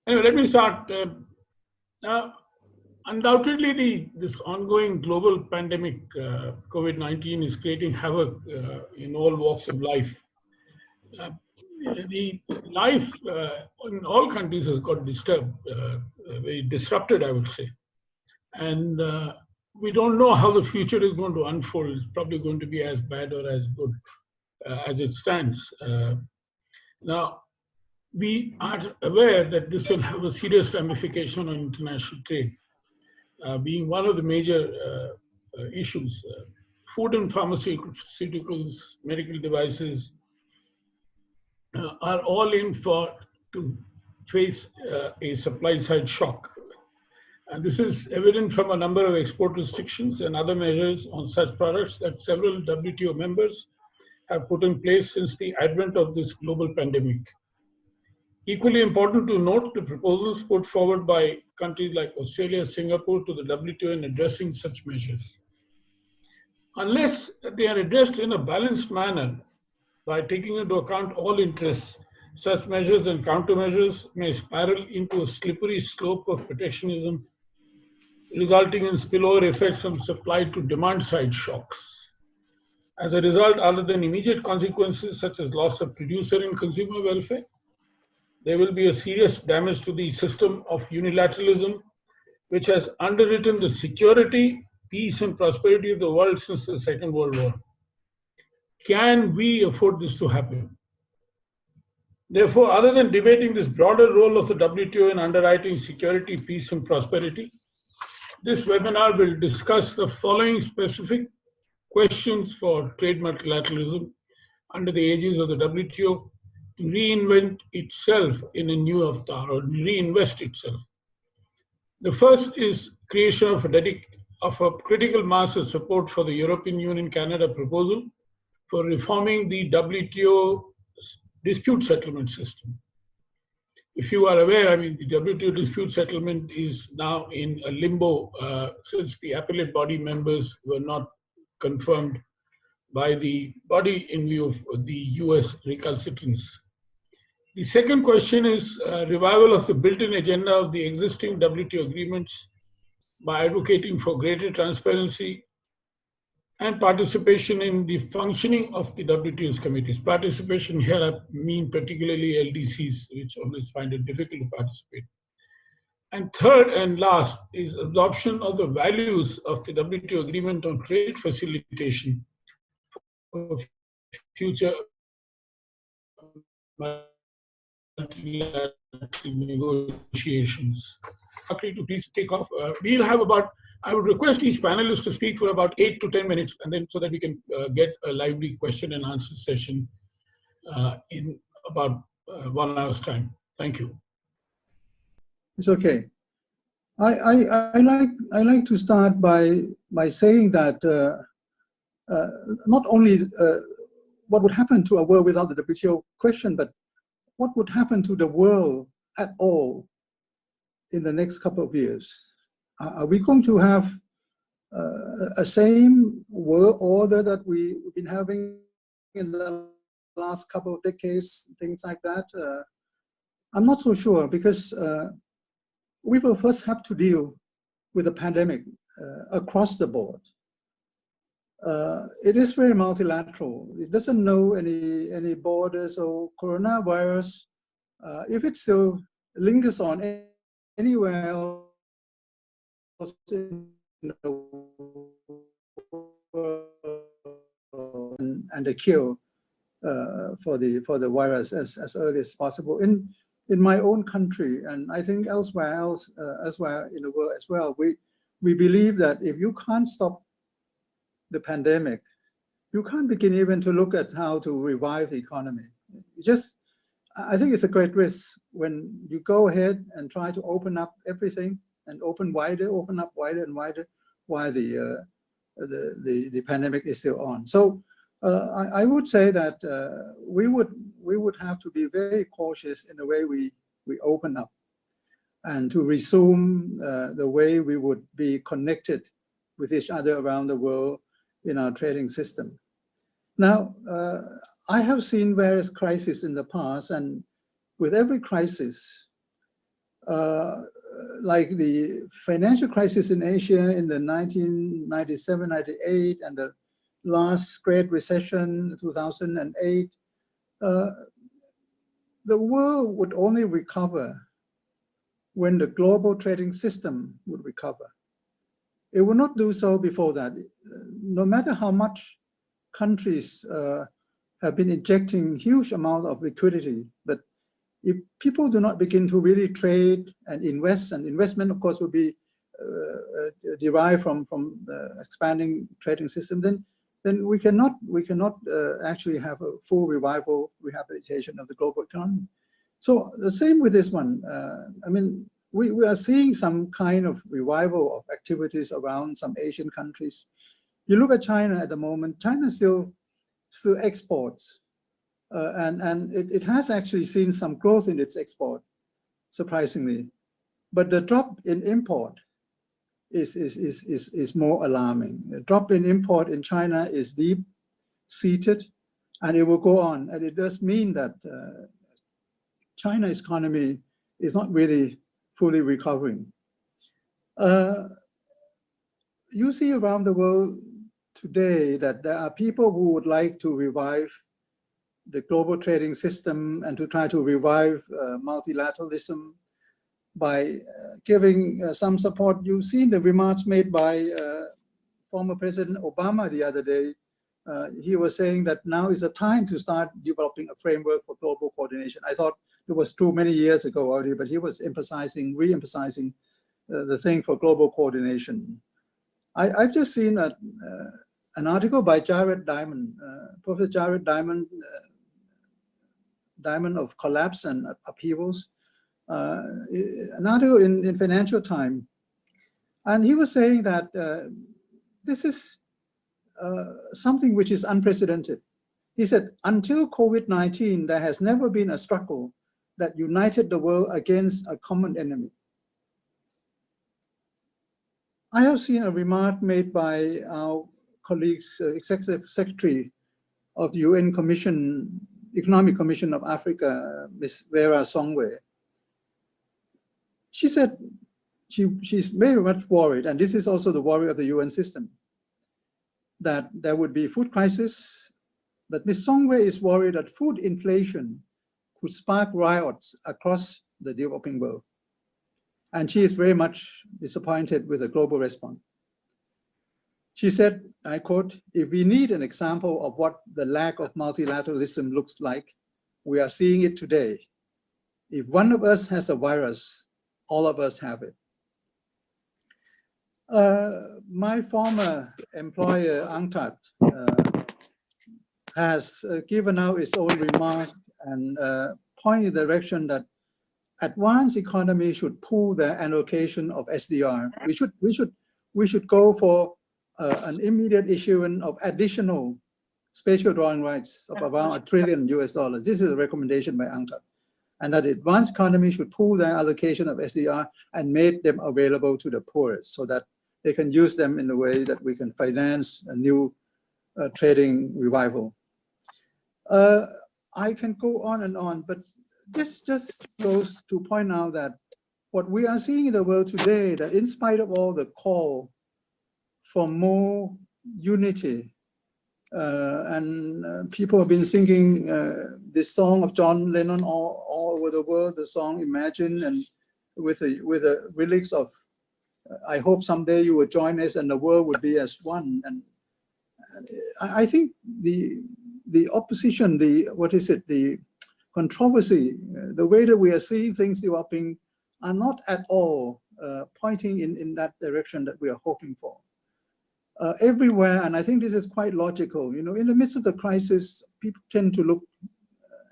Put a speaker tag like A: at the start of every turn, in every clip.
A: Anyway, let me start. Undoubtedly, this ongoing global pandemic, COVID-19, is creating havoc in all walks of life. The life in all countries has got disturbed, very disrupted, I would say. And we don't know how the future is going to unfold. It's probably going to be as bad or as good as it stands. Now, we are aware that this will have a serious ramification on international trade, being one of the major issues. Food and pharmaceuticals, medical devices are all in for to face a supply side shock. And this is evident from a number of export restrictions and other measures on such products that several WTO members have put in place since the advent of this global pandemic. Equally important to note the proposals put forward by countries like Australia, Singapore to the WTO in addressing such measures. Unless they are addressed in a balanced manner by taking into account all interests, such measures and countermeasures may spiral into a slippery slope of protectionism, resulting in spillover effects from supply to demand side shocks. As a result, other than immediate consequences such as loss of producer and consumer welfare, there will be a serious damage to the system of unilateralism, which has underwritten the security, peace, and prosperity of the world since the Second World War. Can we afford this to happen? Therefore, other than debating this broader role of the WTO in underwriting security, peace, and prosperity, this webinar will discuss the following specific questions for trade multilateralism under the aegis of the WTO to reinvent itself in a new avatar or reinvest itself. The first is creation of a critical mass of support for the European Union-Canada proposal for reforming the WTO dispute settlement system. If you are aware, I mean, the WTO dispute settlement is now in a limbo since the appellate body members were not confirmed by the body in view of the US recalcitrance. The second question is revival of the built-in agenda of the existing WTO agreements by advocating for greater transparency and participation in the functioning of the WTO's committees. Participation here I mean particularly LDCs, which always find it difficult to participate. And third and last is adoption of the values of the WTO agreement on trade facilitation for future negotiations. To please take off. We'll have about, I would request each panelist to speak for about 8 to 10 minutes, and then so that we can get a lively question and answer session in about 1 hour's time. Thank you.
B: It's okay. I like to start by saying that not only what would happen to a world without the WTO question, but what would happen to the world at all in the next couple of years. Are we going to have a same world order that we've been having in the last couple of decades, things like that? I'm not so sure, because we will first have to deal with the pandemic across the board. It is very multilateral. It doesn't know any borders or coronavirus. If it still lingers on anywhere else in the world, and the cure for the virus as early as possible. In my own country, and I think elsewhere in the world as well, we believe that if you can't stop the pandemic, you can't begin even to look at how to revive the economy. I think it's a great risk when you go ahead and try to open up everything and open up wider and wider while the pandemic is still on. So I would say that we would have to be very cautious in the way we open up, and to resume the way we would be connected with each other around the world in our trading system. Now, I have seen various crises in the past, and with every crisis, like the financial crisis in Asia in the 1997, 98, and the last Great Recession, 2008, the world would only recover when the global trading system would recover. It will not do so before that. No matter how much countries have been injecting huge amount of liquidity, but if people do not begin to really trade and invest, and investment, of course, will be derived from the expanding trading system, then we cannot actually have a full rehabilitation of the global economy. So the same with this one. I mean, we are seeing some kind of revival of activities around some Asian countries. You look at China at the moment. China still exports, and it has actually seen some growth in its export, surprisingly. But the drop in import is more alarming. The drop in import in China is deep-seated, and it will go on. And it does mean that China's economy is not really fully recovering. You see around the world today that there are people who would like to revive the global trading system and to try to revive multilateralism by giving some support. You've seen the remarks made by former President Obama the other day. He was saying that now is the time to start developing a framework for global coordination. I thought it was true many years ago already, but he was re-emphasizing the thing for global coordination. I've just seen an article by Jared Diamond, Professor Jared Diamond, Diamond of Collapse and Upheavals, an article in Financial Times. And he was saying that this is something which is unprecedented. He said, until COVID-19, there has never been a struggle that united the world against a common enemy. I have seen a remark made by our colleagues, Executive Secretary of the UN Economic Commission of Africa, Ms. Vera Songwe. She said she's very much worried, and this is also the worry of the UN system, that there would be food crisis, but Ms. Songwe is worried that food inflation could spark riots across the developing world. And she is very much disappointed with the global response. She said, I quote, if we need an example of what the lack of multilateralism looks like, we are seeing it today. If one of us has a virus, all of us have it. My former employer, UNCTAD, has given out its own remark and pointed in the direction that advanced economies should pool their allocation of SDR. We should go for an immediate issuance of additional spatial drawing rights of around $1 trillion US. This is a recommendation by UNCTAD, and that advanced economies should pool their allocation of SDR and make them available to the poorest so that they can use them in a way that we can finance a new trading revival. I can go on, but this just goes to point out that what we are seeing in the world today, that in spite of all the call for more unity, and people have been singing this song of John Lennon all over the world, the song Imagine, and with the lyrics of, I hope someday you will join us and the world would be as one. And I think the opposition, the controversy, the way that we are seeing things developing are not at all pointing in that direction that we are hoping for. Everywhere, and I think this is quite logical, you know, in the midst of the crisis, people tend to look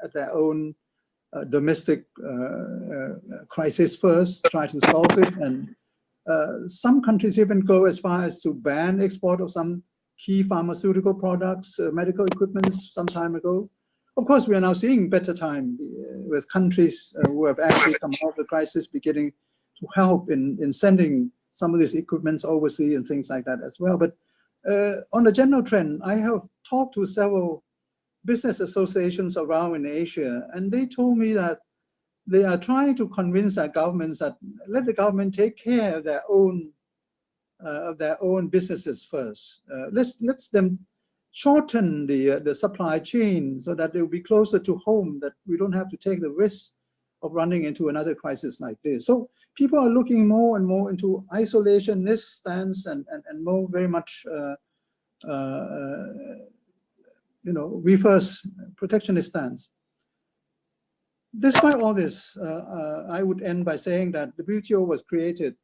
B: at their own domestic crisis first, try to solve it, and some countries even go as far as to ban export of some key pharmaceutical products, medical equipment some time ago. Of course, we are now seeing better time with countries who have actually come out of the crisis beginning to help in sending some of these equipments overseas and things like that as well. But on the general trend, I have talked to several business associations around in Asia, and they told me that they are trying to convince our governments that let the government take care of their own businesses first. Let's them shorten the supply chain so that they will be closer to home, that we don't have to take the risk of running into another crisis like this. So people are looking more and more into isolationist stance and more very much reverse protectionist stance. Despite all this, I would end by saying that the WTO was created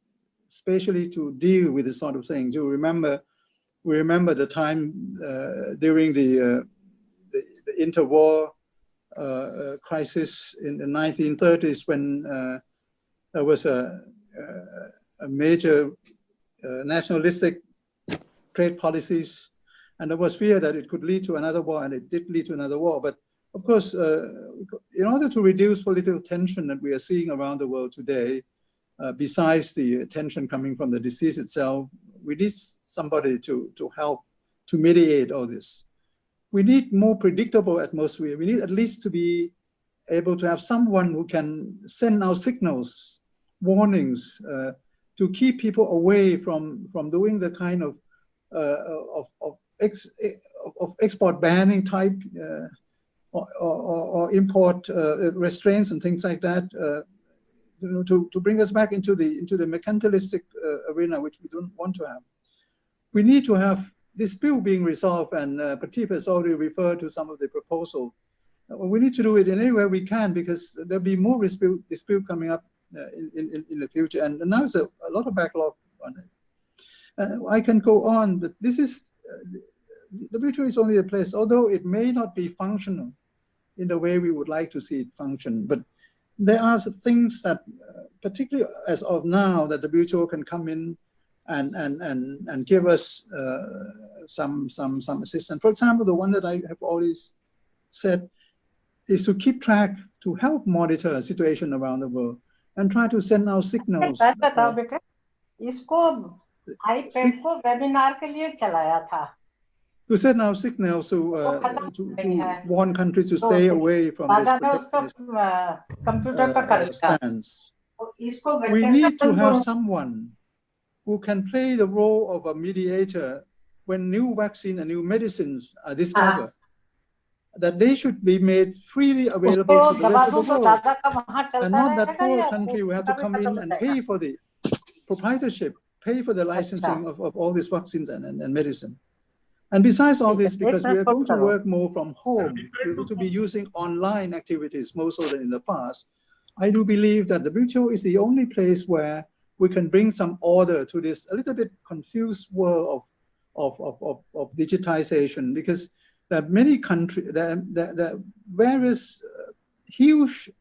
B: especially to deal with this sort of things. We remember the time during the interwar crisis in the 1930s when there was a major nationalistic trade policies, and there was fear that it could lead to another war, and it did lead to another war. But of course, in order to reduce political tension that we are seeing around the world today, besides the tension coming from the disease itself, we need somebody to help to mediate all this. We need more predictable atmosphere. We need at least to be able to have someone who can send out signals, warnings, to keep people away from doing the kind of export banning type or import restraints and things like that. To bring us back into the mercantilistic arena, which we don't want to have. We need to have this bill being resolved, and Pradeep has already referred to some of the proposal. We need to do it in any way we can, because there'll be more dispute coming up in the future, and now there's a lot of backlog on it. I can go on, but this is, the WTO is only a place, although it may not be functional in the way we would like to see it function, but there are things that, particularly as of now, that the WTO can come in and give us some assistance. For example, the one that I have always said is to keep track, to help monitor a situation around the world and try to send out signals.
C: बताओ बेटे, इसको iPad को webinar के लिए चलाया था.
B: To send out signals to warn countries to stay away from this protectionist stance. We need to have someone who can play the role of a mediator when new vaccine and new medicines are discovered, that they should be made freely available to the rest of the world, and not that poor country will have to come in and pay for the proprietorship, pay for the licensing of all these vaccines and medicine. And besides all this, because we are going to work more from home, we're going to be using online activities more so than in the past, I do believe that the WTO is the only place where we can bring some order to this a little bit confused world of digitization, because there are many countries, there are various huge,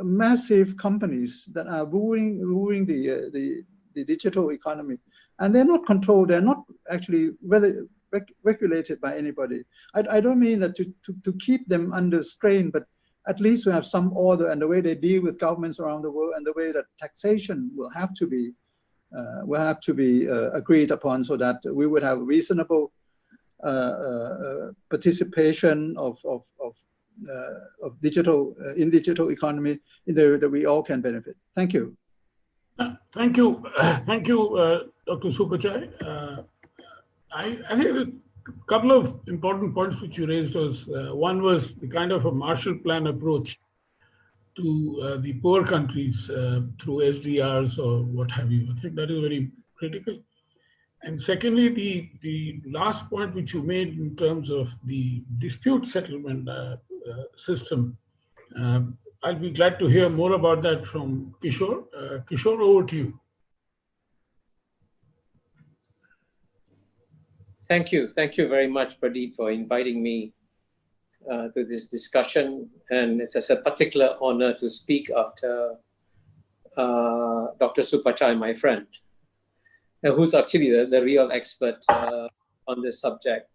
B: massive companies that are ruling the digital economy. And they're not controlled, they're not actually regulated by anybody. I don't mean that to keep them under strain, but at least to have some order, and the way they deal with governments around the world, and the way that taxation will have to be agreed upon, so that we would have reasonable participation of digital economy in the way that we all can benefit. Thank you.
A: Thank you, Dr. Supachai. I think a couple of important points which you raised was, one was the kind of a Marshall Plan approach to the poor countries through SDRs or what have you. I think that is very critical. And secondly, the last point which you made in terms of the dispute settlement system, I'll be glad to hear more about that from Kishore. Kishore, over to you.
D: Thank you very much, Pradeep, for inviting me to this discussion. And it's a particular honor to speak after Dr. Supachai, my friend, who's actually the real expert on this subject.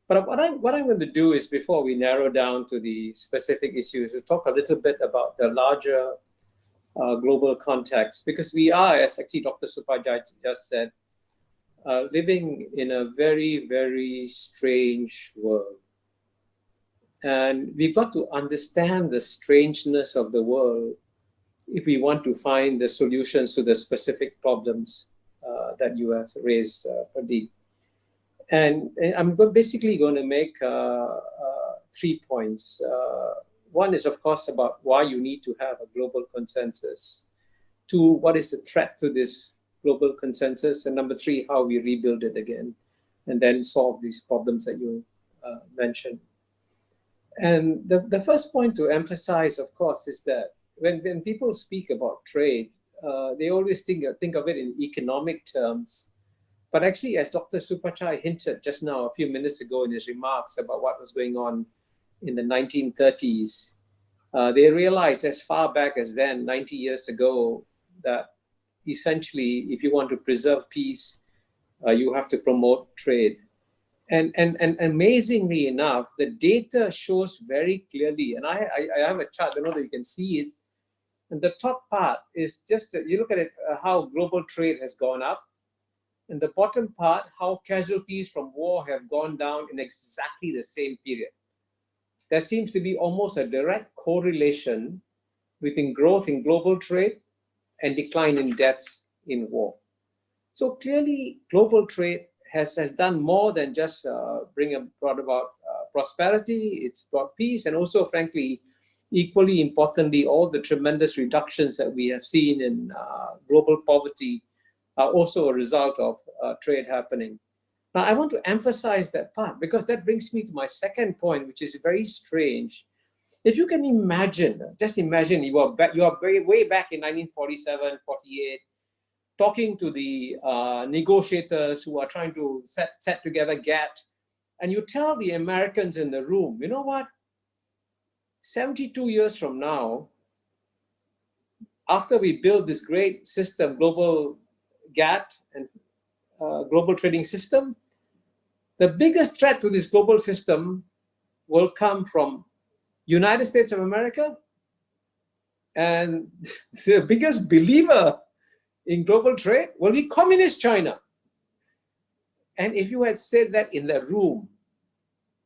D: But what I'm going to do is, before we narrow down to the specific issues, to talk a little bit about the larger global context, because we are, as actually Dr. Supachai just said, living in a very, very strange world. And we've got to understand the strangeness of the world if we want to find the solutions to the specific problems that you have raised, Pradeep. And I'm basically going to make 3 points. One is, of course, about why you need to have a global consensus. 2, what is the threat to this global consensus? And number 3, how we rebuild it again and then solve these problems that you mentioned. And the first point to emphasize, of course, is that when people speak about trade, they always think of it in economic terms. But actually, as Dr. Supachai hinted just now, a few minutes ago in his remarks about what was going on in the 1930s, they realized as far back as then, 90 years ago, that essentially, if you want to preserve peace, you have to promote trade. And amazingly enough, the data shows very clearly, and I have a chart, I don't know that you can see it. And the top part is just, you look at it, how global trade has gone up. And the bottom part, how casualties from war have gone down in exactly the same period. There seems to be almost a direct correlation between growth in global trade and decline in deaths in war. So clearly, global trade has done more than just brought about prosperity. It's brought peace, and also, frankly, equally importantly, all the tremendous reductions that we have seen in global poverty are also a result of trade happening. Now, I want to emphasize that part because that brings me to my second point, which is very strange. If you can imagine, just imagine you are way back in 1947, 48, talking to the negotiators who are trying to set together GATT, and you tell the Americans in the room, you know what? 72 years from now, after we build this great system, global GATT and global trading system, the biggest threat to this global system will come from United States of America, and the biggest believer in global trade will be communist China. And if you had said that in the room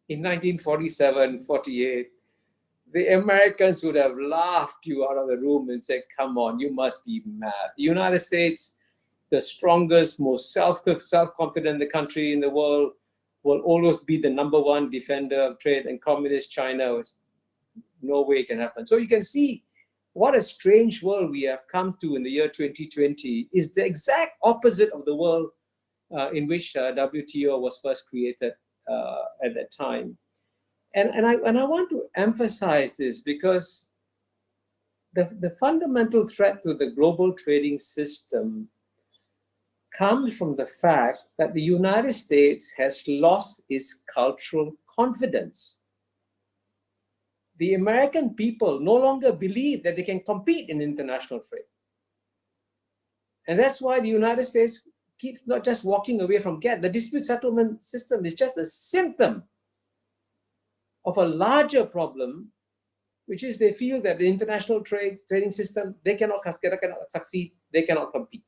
D: in 1947, 48, the Americans would have laughed you out of the room and said, come on, you must be mad. The United States, the strongest, most self-confident country in the world, will always be the #1 defender of trade, and communist China was no way it can happen. So you can see what a strange world we have come to in the year 2020 is the exact opposite of the world in which WTO was first created at that time. And I want to emphasize this because the fundamental threat to the global trading system comes from the fact that the United States has lost its cultural confidence. The American people no longer believe that they can compete in international trade. And that's why the United States keeps not just walking away from GATT. The dispute settlement system is just a symptom of a larger problem, which is they feel that the international trading system, they cannot succeed, they cannot compete.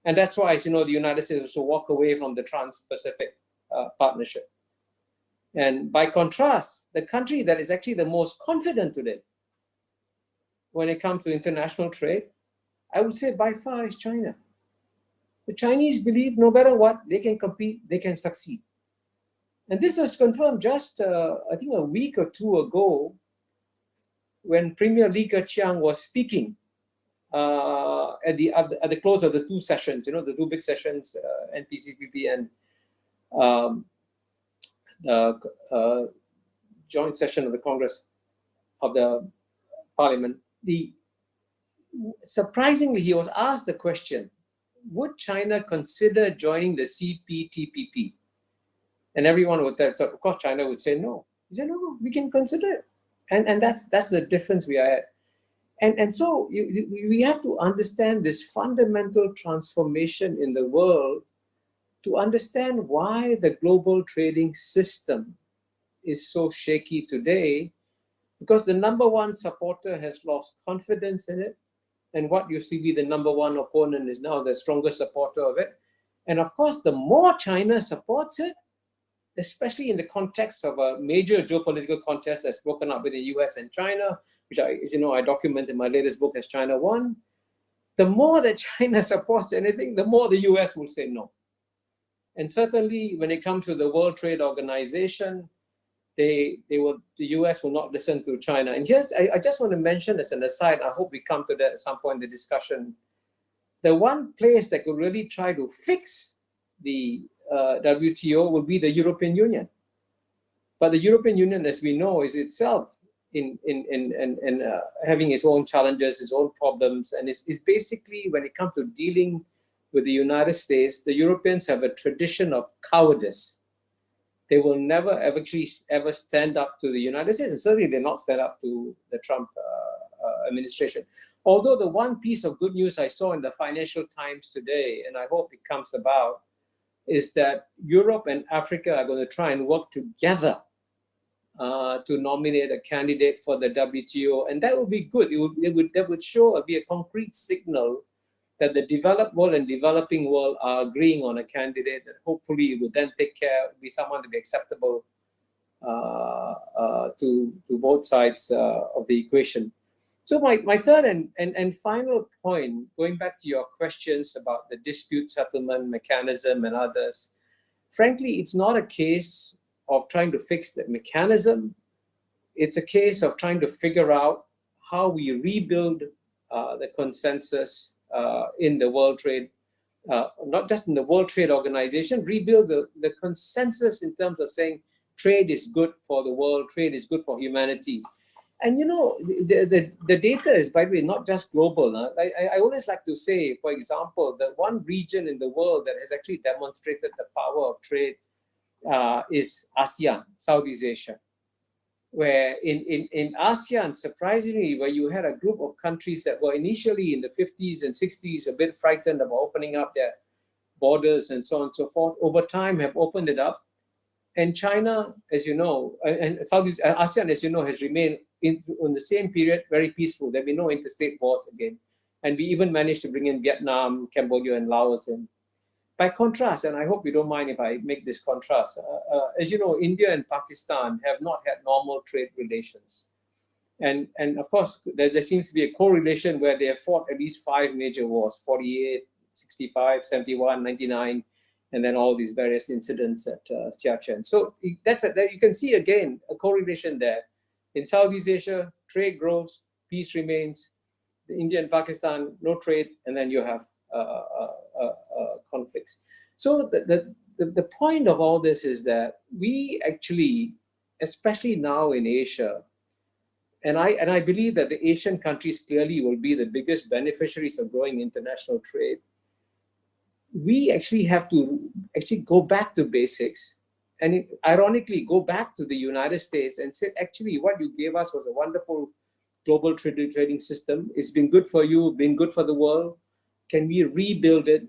D: And that's why, the United States will walk away from the Trans-Pacific Partnership. And by contrast, the country that is actually the most confident today when it comes to international trade, I would say by far is China. The Chinese believe no matter what, they can compete, they can succeed. And this was confirmed just, I think, a week or two ago when Premier Li Keqiang was speaking at the close of the 2 sessions, the 2 big sessions, NPCPP and the joint session of the Congress of the Parliament. Surprisingly, he was asked the question, would China consider joining the CPTPP? And everyone would have thought, of course, China would say no. He said, no, we can consider it. And that's the difference we are at. And so we have to understand this fundamental transformation in the world to understand why the global trading system is so shaky today, because the #1 supporter has lost confidence in it. And what used to be the #1 opponent is now the strongest supporter of it. And of course, the more China supports it, especially in the context of a major geopolitical contest that's broken up between the US and China, which as you know, I document in my latest book as China One, the more that China supports anything, the more the US will say no. And certainly when it comes to the World Trade Organization, the US will not listen to China. And here's, I just want to mention as an aside, I hope we come to that at some point in the discussion, the one place that could really try to fix the WTO would be the European Union. But the European Union, as we know, is itself in having its own challenges, its own problems. And it's basically, when it comes to dealing with the United States, the Europeans have a tradition of cowardice. They will never ever stand up to the United States, and certainly they're not stand up to the Trump administration. Although the one piece of good news I saw in the Financial Times today, and I hope it comes about, is that Europe and Africa are going to try and work together to nominate a candidate for the WTO, and that would be good. That would show, be a concrete signal that the developed world and developing world are agreeing on a candidate that hopefully would then be someone to be acceptable to both sides of the equation. So my third and final point, going back to your questions about the dispute settlement mechanism and others, frankly, it's not a case of trying to fix the mechanism. It's a case of trying to figure out how we rebuild the consensus in the World Trade, not just in the World Trade Organization, rebuild the consensus in terms of saying trade is good for the world, trade is good for humanity. And you know, the data is, by the way, not just global. I always like to say, for example, that one region in the world that has actually demonstrated the power of trade is ASEAN, Southeast Asia, where in ASEAN, surprisingly, where you had a group of countries that were initially in the 50s and 60s a bit frightened about opening up their borders and so on and so forth, over time have opened it up. And China, as you know, and Southeast ASEAN, as you know, has remained in the same period very peaceful. There have been no interstate wars again. And we even managed to bring in Vietnam, Cambodia, and Laos in. By contrast, and I hope you don't mind if I make this contrast, as you know, India and Pakistan have not had normal trade relations. And of course, there seems to be a correlation where they have fought at least 5 major wars, 48, 65, 71, 99, and then all these various incidents at Supachai. So you can see again a correlation there. In Southeast Asia, trade grows, peace remains. The India and Pakistan, no trade, and then you have conflicts. So the point of all this is that we actually, especially now in Asia, and I believe that the Asian countries clearly will be the biggest beneficiaries of growing international trade. We actually have to go back to basics, and ironically go back to the United States and say, actually, what you gave us was a wonderful global trading system. It's been good for you, been good for the world. Can we rebuild it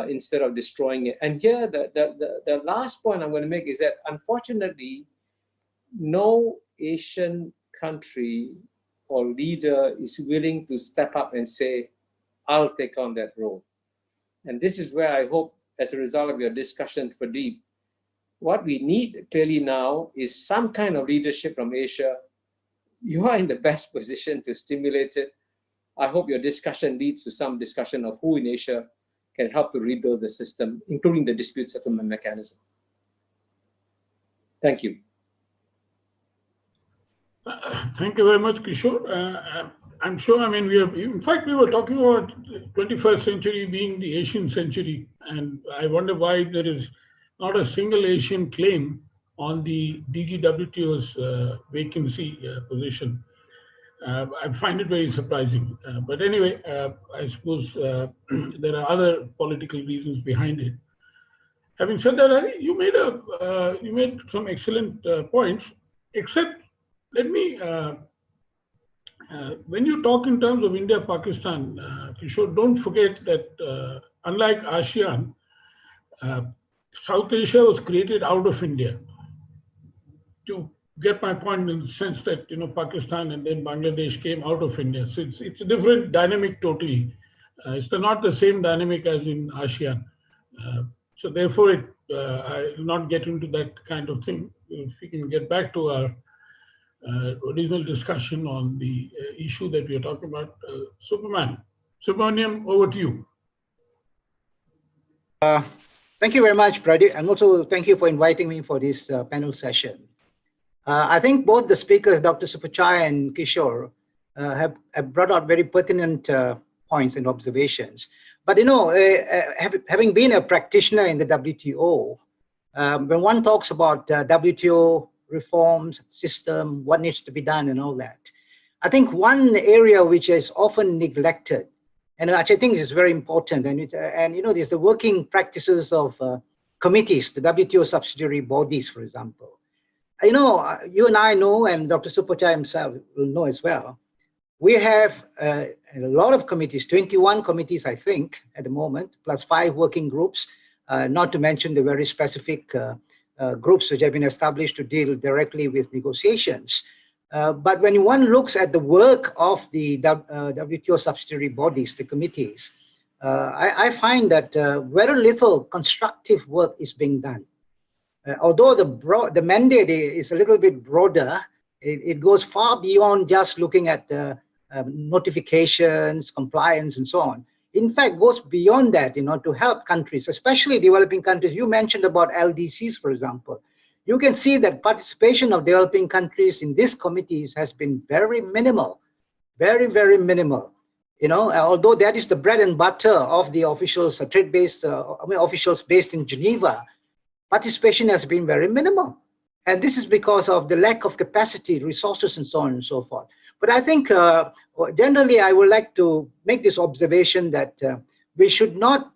D: instead of destroying it? And here, the last point I'm going to make is that, unfortunately, no Asian country or leader is willing to step up and say, I'll take on that role. And this is where I hope, as a result of your discussion, Pradeep, what we need clearly now is some kind of leadership from Asia. You are in the best position to stimulate it. I hope your discussion leads to some discussion of who in Asia can help to rebuild the system, including the dispute settlement mechanism. Thank you.
A: Thank you very much, Kishore. I'm sure, I mean, in fact, we were talking about 21st century being the Asian century, and I wonder why there is not a single Asian claim on the DGWTO's vacancy position. I find it very surprising. But anyway, I suppose there are other political reasons behind it. Having said that, Hari, you made some excellent points, except let me, when you talk in terms of India, Pakistan, Kishore, don't forget that unlike ASEAN, South Asia was created out of India. To get my point, in the sense that, you know, Pakistan and then Bangladesh came out of India. So it's a different dynamic totally. It's not the same dynamic as in ASEAN. So therefore, I will not get into that kind of thing. If we can get back to our original discussion on the issue that we are talking about, Supperamaniam, over to you.
E: Thank you very much, Pradeep, and also thank you for inviting me for this panel session. I think both the speakers, Dr. Supachai and Kishore, have brought out very pertinent points and observations. But you know, having been a practitioner in the WTO, when one talks about WTO reforms, system, what needs to be done and all that, I think one area which is often neglected, and which I think is very important, and you know, there's the working practices of committees, the WTO subsidiary bodies, for example. You know, you and I know, and Dr. Supachai himself will know as well, we have a lot of committees, 21 committees, I think, at the moment, plus 5 working groups, not to mention the very specific groups which have been established to deal directly with negotiations. But when one looks at the work of the WTO subsidiary bodies, the committees, I find that very little constructive work is being done. Although the mandate is a little bit broader, it goes far beyond just looking at notifications, compliance, and so on. In fact, goes beyond that, you know, to help countries, especially developing countries. You mentioned about LDCs, for example. You can see that participation of developing countries in these committees has been very minimal, very, very minimal. You know, although that is the bread and butter of the officials, trade-based, officials based in Geneva, participation has been very minimal. And this is because of the lack of capacity, resources, and so on and so forth. But I think generally I would like to make this observation that we should not,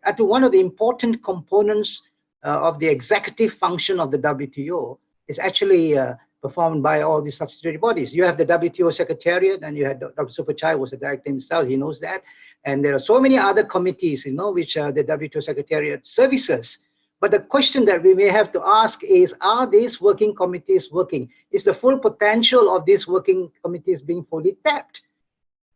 E: I think one of the important components of the executive function of the WTO is actually performed by all these subsidiary bodies. You have the WTO Secretariat, and you had Dr. Supachai was the director himself, he knows that. And there are so many other committees, you know, which the WTO Secretariat services. But the question that we may have to ask is, are these working committees working? Is the full potential of these working committees being fully tapped?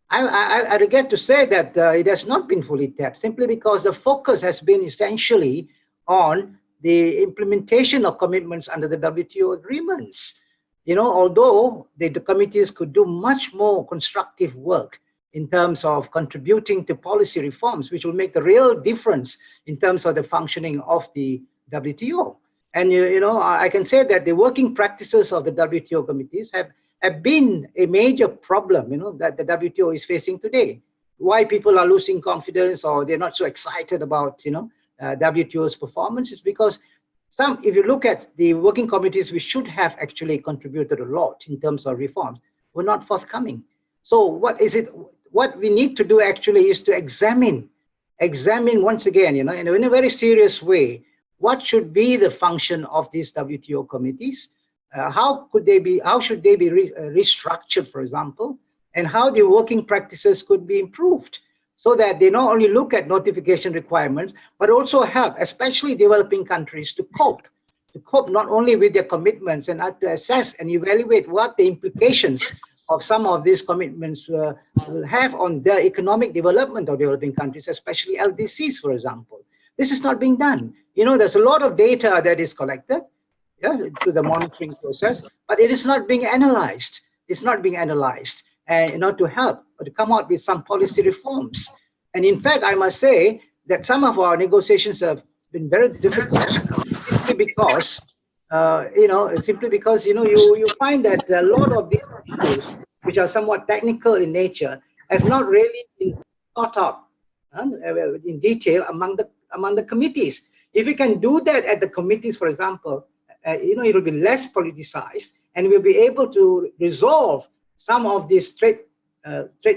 E: I regret to say that it has not been fully tapped, simply because the focus has been essentially on the implementation of commitments under the WTO agreements. You know, although the committees could do much more constructive work in terms of contributing to policy reforms, which will make the real difference in terms of the functioning of the WTO. And, you know, I can say that the working practices of the WTO committees have been a major problem, you know, that the WTO is facing today. Why people are losing confidence or they're not so excited about, you know, WTO's performance is because if you look at the working committees, we should have actually contributed a lot in terms of reforms, were not forthcoming. So what we need to do actually is to examine once again, you know, in a very serious way, what should be the function of these WTO committees? How should they be restructured, for example, and how the working practices could be improved so that they not only look at notification requirements, but also help, especially developing countries, to cope not only with their commitments and to assess and evaluate what the implications of some of these commitments will have on the economic development of developing countries, especially LDCs, for example. This is not being done. You know, there's a lot of data that is collected through the monitoring process, but it is not being analyzed. It's not being analyzed, and you know, to help or to come out with some policy reforms. And in fact, I must say that some of our negotiations have been very difficult simply because you find that a lot of these issues, which are somewhat technical in nature, have not really been thought out in detail among the committees. If we can do that at the committees, for example, it will be less politicized, and we'll be able to resolve some of these trade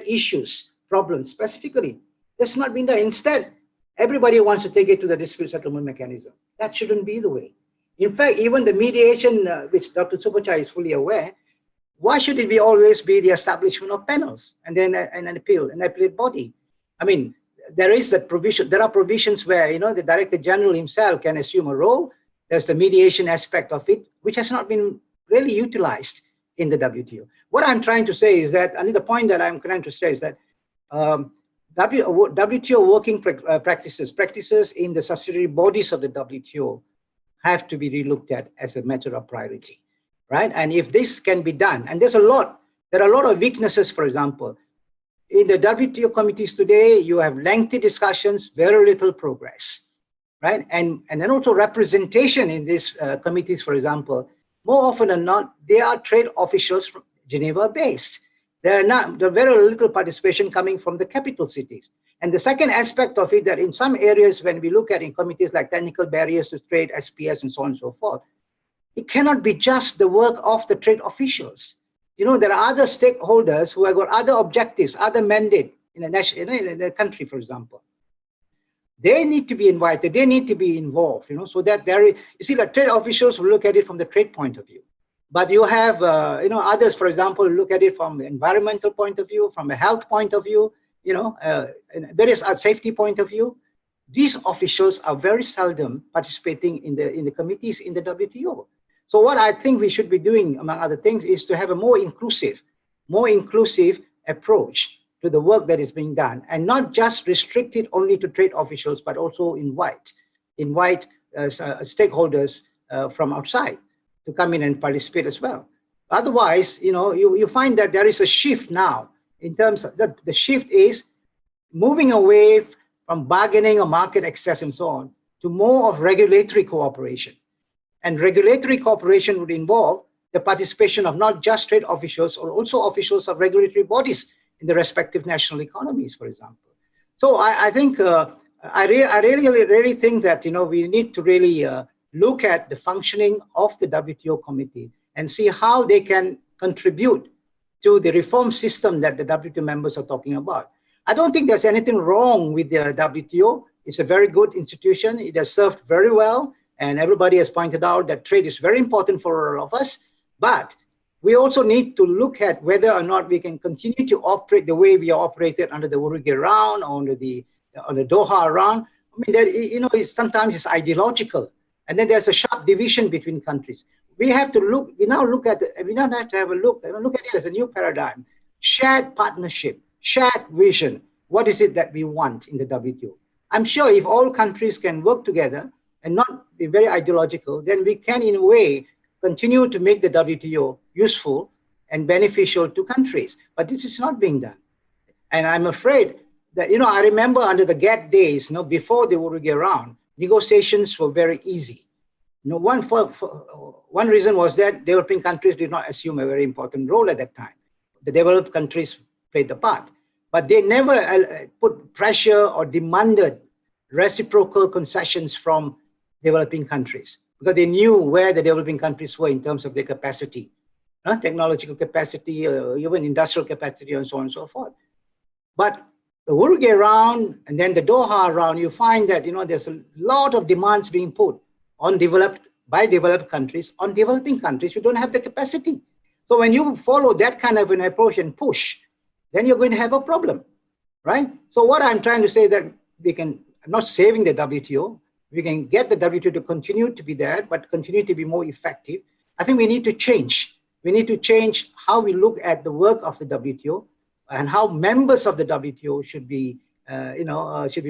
E: issues, problems specifically. That's not been done. Instead, everybody wants to take it to the dispute settlement mechanism. That shouldn't be the way. In fact, even the mediation, which Dr. Supachai is fully aware, why should it always be the establishment of panels and then an appellate body? I mean, there is that provision. There are provisions where, you know, the Director General himself can assume a role. There's the mediation aspect of it, which has not been really utilized in the WTO. What I'm trying to say is that, and the point that I'm trying to say is that WTO working practices in the subsidiary bodies of the WTO have to be relooked at as a matter of priority, right? And if this can be done, and there are a lot of weaknesses, for example, in the WTO committees today, you have lengthy discussions, very little progress, right? And then also representation in these committees, for example, more often than not, they are trade officials from Geneva based. There's very little participation coming from the capital cities. And the second aspect of it, that in some areas, when we look at in committees like technical barriers to trade, SPS, and so on and so forth, it cannot be just the work of the trade officials. You know, there are other stakeholders who have got other objectives, other mandate in in a country, for example. They need to be invited, they need to be involved, so that you see, like trade officials will look at it from the trade point of view. But you have, others, for example, look at it from the environmental point of view, from a health point of view, various safety point of view. These officials are very seldom participating in the committees in the WTO. So what I think we should be doing, among other things, is to have a more inclusive approach to the work that is being done, and not just restrict it only to trade officials, but also invite stakeholders from outside to come in and participate as well. Otherwise, you find that there is a shift now in terms of the shift is moving away from bargaining or market access and so on to more of regulatory cooperation. And regulatory cooperation would involve the participation of not just trade officials, or also officials of regulatory bodies in the respective national economies, for example. So I think, I really think that, we need to really look at the functioning of the WTO committee and see how they can contribute to the reform system that the WTO members are talking about. I don't think there's anything wrong with the WTO. It's a very good institution. It has served very well. And everybody has pointed out that trade is very important for all of us. But we also need to look at whether or not we can continue to operate the way we operated under the Uruguay round, or on the Doha round. I mean, sometimes it's ideological. And then there's a sharp division between countries. We now have to have a look at it as a new paradigm. Shared partnership, shared vision. What is it that we want in the WTO? I'm sure if all countries can work together and not be very ideological, then we can, in a way, continue to make the WTO useful and beneficial to countries. But this is not being done. And I'm afraid that, I remember under the GATT days, before the Uruguay round, negotiations were very easy. One reason was that developing countries did not assume a very important role at that time. The developed countries played the part, but they never put pressure or demanded reciprocal concessions from developing countries, because they knew where the developing countries were in terms of their capacity, technological capacity, even industrial capacity, and so on and so forth. But the Uruguay round and then the Doha round, you find that there's a lot of demands being put on developed countries on developing countries who don't have the capacity. So when you follow that kind of an approach and push, then you're going to have a problem, right? So what I'm trying to say that I'm not saving the WTO. We can get the WTO to continue to be there, but continue to be more effective. I think we need to change. We need to change how we look at the work of the WTO, and how members of the WTO should be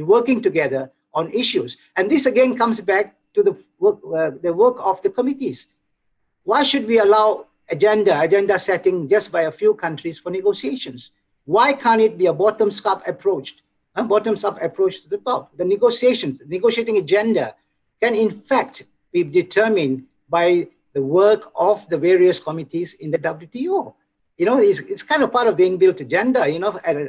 E: working together on issues. And this again comes back to the work of the committees. Why should we allow agenda setting just by a few countries for negotiations? Why can't it be a bottoms-up approach to the top? The negotiating agenda can in fact be determined by the work of the various committees in the WTO. It's kind of part of the inbuilt agenda,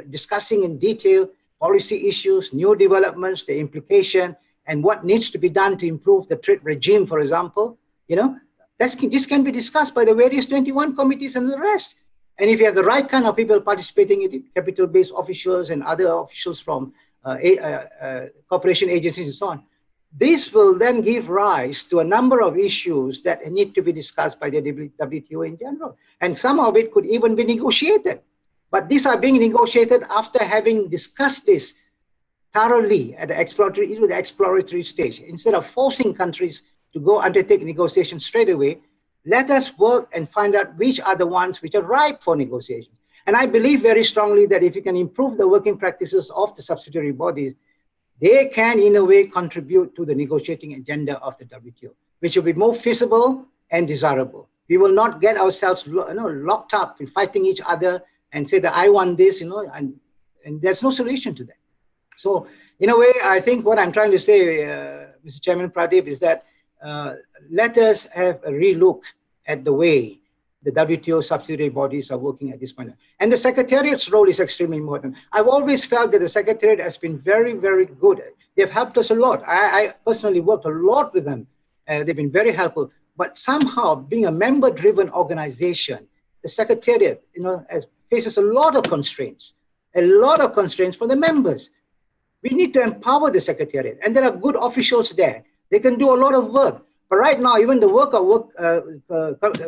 E: discussing in detail policy issues, new developments, the implication, and what needs to be done to improve the trade regime, for example. This can be discussed by the various 21 committees and the rest. And if you have the right kind of people participating in it, capital-based officials and other officials from cooperation agencies and so on, this will then give rise to a number of issues that need to be discussed by the WTO in general. And some of it could even be negotiated. But these are being negotiated after having discussed this thoroughly at the exploratory stage. Instead of forcing countries to go undertake negotiations straight away, let us work and find out which are the ones which are ripe for negotiation. And I believe very strongly that if you can improve the working practices of the subsidiary bodies, they can, in a way, contribute to the negotiating agenda of the WTO, which will be more feasible and desirable. We will not get ourselves locked up in fighting each other and say that I want this, and there's no solution to that. So, in a way, I think what I'm trying to say, Mr. Chairman Pradeep, is that let us have a relook at the way the WTO subsidiary bodies are working at this point. And the Secretariat's role is extremely important. I've always felt that the Secretariat has been very, very good. They've helped us a lot. I personally worked a lot with them. They've been very helpful. But somehow, being a member-driven organization, the Secretariat, faces a lot of constraints for the members. We need to empower the Secretariat, and there are good officials there. They can do a lot of work. But right now, even the work of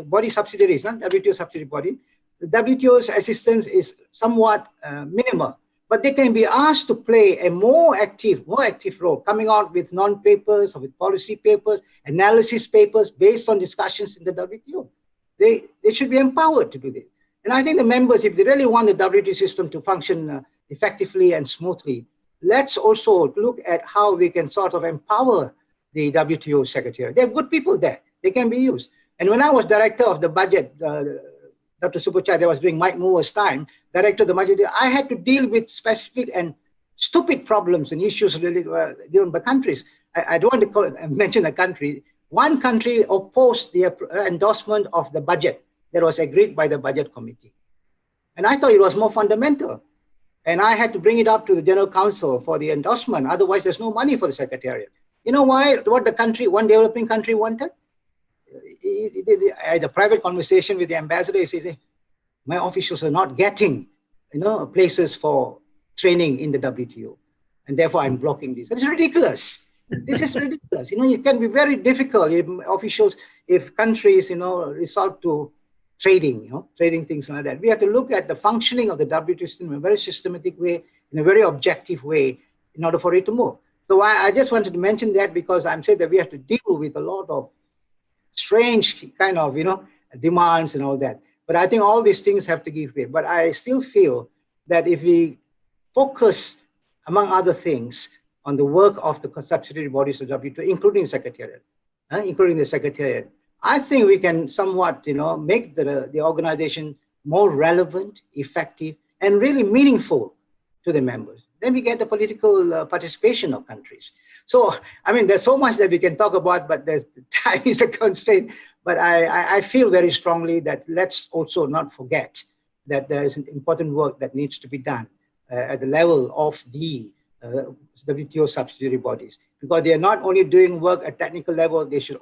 E: body subsidiaries, WTO subsidiary body, the WTO's assistance is somewhat minimal. But they can be asked to play a more active role, coming out with non-papers or with policy papers, analysis papers based on discussions in the WTO. They should be empowered to do this. And I think the members, if they really want the WTO system to function effectively and smoothly, let's also look at how we can sort of empower the WTO Secretary. They have good people there. They can be used. And when I was director of the budget, Dr. Supachai, that was during Mike Moore's time, director of the budget, I had to deal with specific and stupid problems and issues related by countries. I don't want to mention a country. One country opposed the endorsement of the budget that was agreed by the budget committee. And I thought it was more fundamental. And I had to bring it up to the General Council for the endorsement. Otherwise, there's no money for the Secretariat. You know why? What one developing country wanted? I had a private conversation with the ambassador. He says, my officials are not getting, places for training in the WTO, and therefore I'm blocking this. It's ridiculous. This is ridiculous. It can be very difficult if countries, resort to trading, trading things like that. We have to look at the functioning of the WTO system in a very systematic way, in a very objective way, in order for it to move. So I just wanted to mention that because I'm saying that we have to deal with a lot of strange kind of, demands and all that. But I think all these things have to give way. But I still feel that if we focus, among other things, on the work of the subsidiary bodies of WTO, including the Secretariat, I think we can somewhat, make the organization more relevant, effective, and really meaningful to the members. Then we get the political participation of countries. So, there's so much that we can talk about, but time is a constraint. But I feel very strongly that let's also not forget that there is an important work that needs to be done at the level of the WTO subsidiary bodies, because they are not only doing work at technical level, they're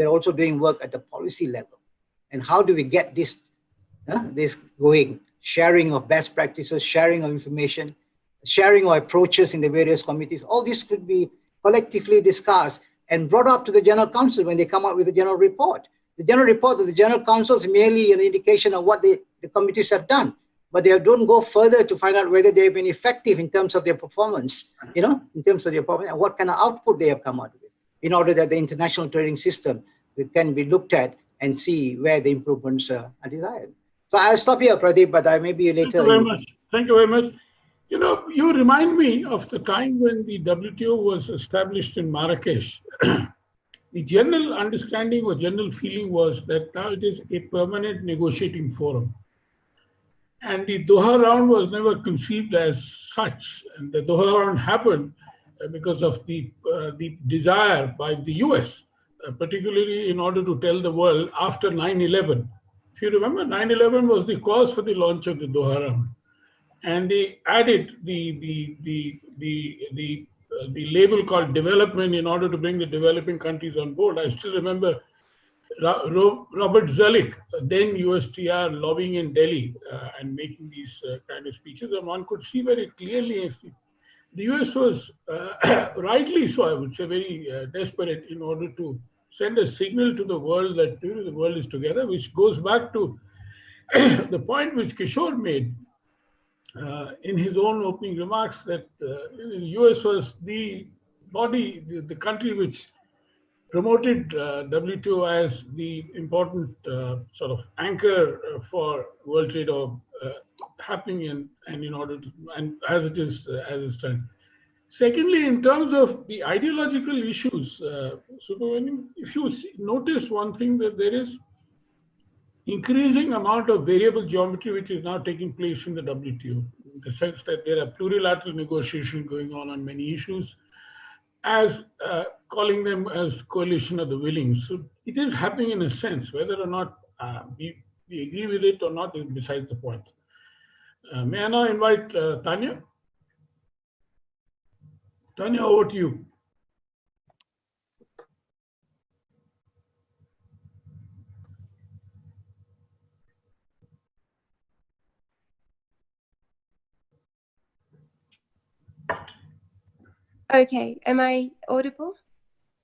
E: also doing work at the policy level. And how do we get this going? Sharing of best practices, sharing of information, sharing of approaches in the various committees. All this could be collectively discussed and brought up to the General Council when they come up with the general report. The general report of the General Council is merely an indication of what the committees have done, but they don't go further to find out whether they've been effective in terms of their performance, and what kind of output they have come out with, in order that the international trading system can be looked at and see where the improvements are desired. So I'll stop here, Pradeep, but I may be later.
A: Thank you very much. Thank you very much. You remind me of the time when the WTO was established in Marrakesh. The general understanding or general feeling was that now it is a permanent negotiating forum. And the Doha round was never conceived as such. And the Doha round happened because of the desire by the US, particularly in order to tell the world after 9/11. If you remember, 9/11 was the cause for the launch of the Doha round. And they added the label called development in order to bring the developing countries on board. I still remember Robert Zoellick, then USTR, lobbying in Delhi and making these kind of speeches. And one could see very clearly the US was, rightly so, I would say, very desperate in order to send a signal to the world that the world is together, which goes back to the point which Kishore made in his own opening remarks, that the US was the body, the country which promoted WTO as the important sort of anchor for world trade happening and in order to, and as it is as it stands. Secondly, in terms of the ideological issues, Supperamaniam, if you notice one thing, that there is increasing amount of variable geometry which is now taking place in the WTO, in the sense that there are plurilateral negotiations going on many issues, as calling them as coalition of the willing. So it is happening in a sense, whether or not we agree with it or not is besides the point. May I now invite Tanya? Tanya, over to you.
F: Okay, am I audible?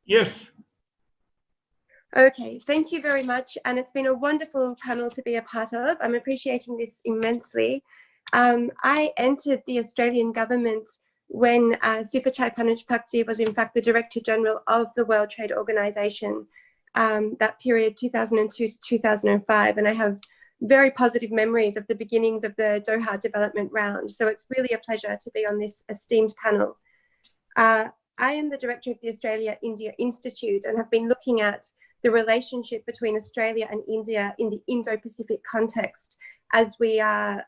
A: Yes.
F: Okay, thank you very much. And it's been a wonderful panel to be a part of. I'm appreciating this immensely. I entered the Australian government when Supachai Panitchpakdi was in fact the Director-General of the World Trade Organization, that period 2002 to 2005. And I have very positive memories of the beginnings of the Doha development round. So it's really a pleasure to be on this esteemed panel. I am the director of the Australia-India Institute and have been looking at the relationship between Australia and India in the Indo-Pacific context as we are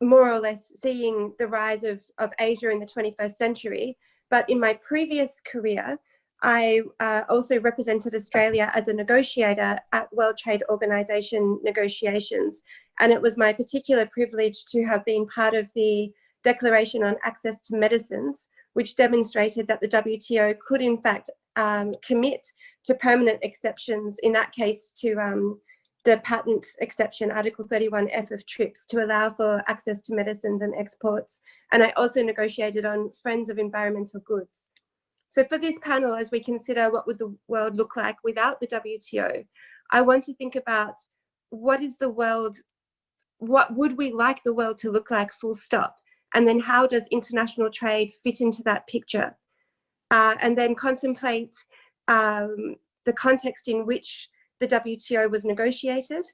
F: more or less seeing the rise of Asia in the 21st century. But in my previous career, I also represented Australia as a negotiator at World Trade Organization negotiations. And it was my particular privilege to have been part of the Declaration on Access to Medicines, which demonstrated that the WTO could in fact commit to permanent exceptions, in that case to the patent exception, Article 31F of TRIPS, to allow for access to medicines and exports. And I also negotiated on Friends of Environmental Goods. So for this panel, as we consider what would the world look like without the WTO, I want to think about what is the world, what would we like the world to look like, full stop? And then how does international trade fit into that picture? And then contemplate the context in which the WTO was negotiated.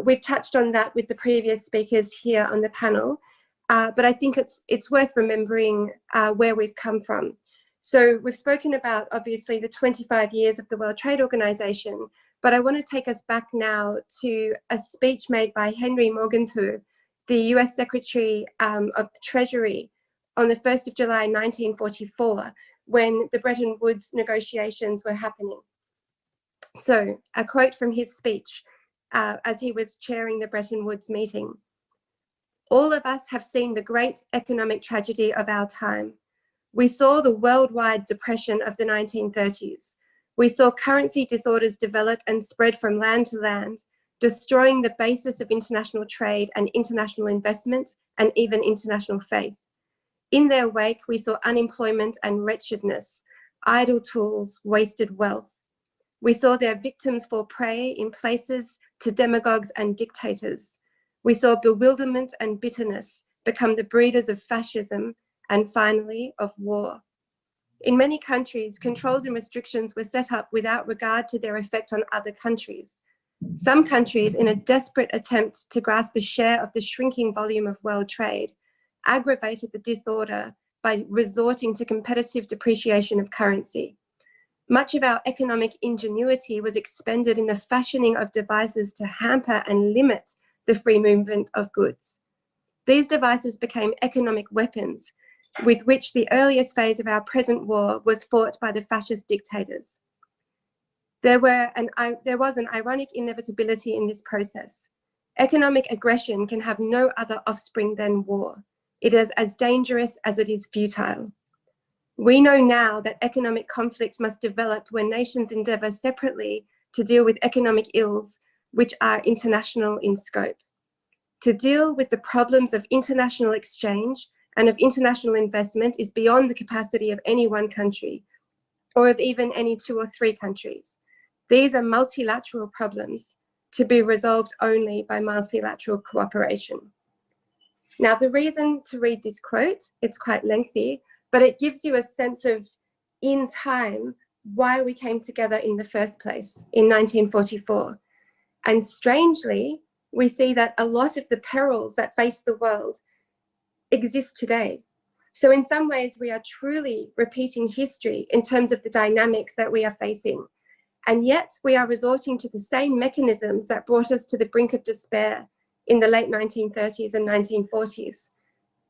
F: We've touched on that with the previous speakers here on the panel, but I think it's worth remembering where we've come from. So we've spoken about, obviously, the 25 years of the World Trade Organization, but I want to take us back now to a speech made by Henry Morgenthau, the US Secretary of the Treasury, on the 1st of July 1944, when the Bretton Woods negotiations were happening. So a quote from his speech as he was chairing the Bretton Woods meeting. "All of us have seen the great economic tragedy of our time. We saw the worldwide depression of the 1930s. We saw currency disorders develop and spread from land to land, destroying the basis of international trade and international investment and even international faith. In their wake, we saw unemployment and wretchedness, idle tools, wasted wealth. We saw their victims fall prey in places to demagogues and dictators. We saw bewilderment and bitterness become the breeders of fascism and finally of war. In many countries, controls and restrictions were set up without regard to their effect on other countries. Some countries, in a desperate attempt to grasp a share of the shrinking volume of world trade, aggravated the disorder by resorting to competitive depreciation of currency. Much of our economic ingenuity was expended in the fashioning of devices to hamper and limit the free movement of goods. These devices became economic weapons with which the earliest phase of our present war was fought by the fascist dictators. There was an ironic inevitability in this process. Economic aggression can have no other offspring than war. It is as dangerous as it is futile. We know now that economic conflict must develop when nations endeavour separately to deal with economic ills which are international in scope. To deal with the problems of international exchange and of international investment is beyond the capacity of any one country, or of even any 2 or 3 countries. These are multilateral problems to be resolved only by multilateral cooperation. Now, the reason to read this quote, it's quite lengthy, but it gives you a sense of, in time, why we came together in the first place in 1944. And strangely, we see that a lot of the perils that face the world exist today. So in some ways, we are truly repeating history in terms of the dynamics that we are facing. And yet we are resorting to the same mechanisms that brought us to the brink of despair in the late 1930s and 1940s.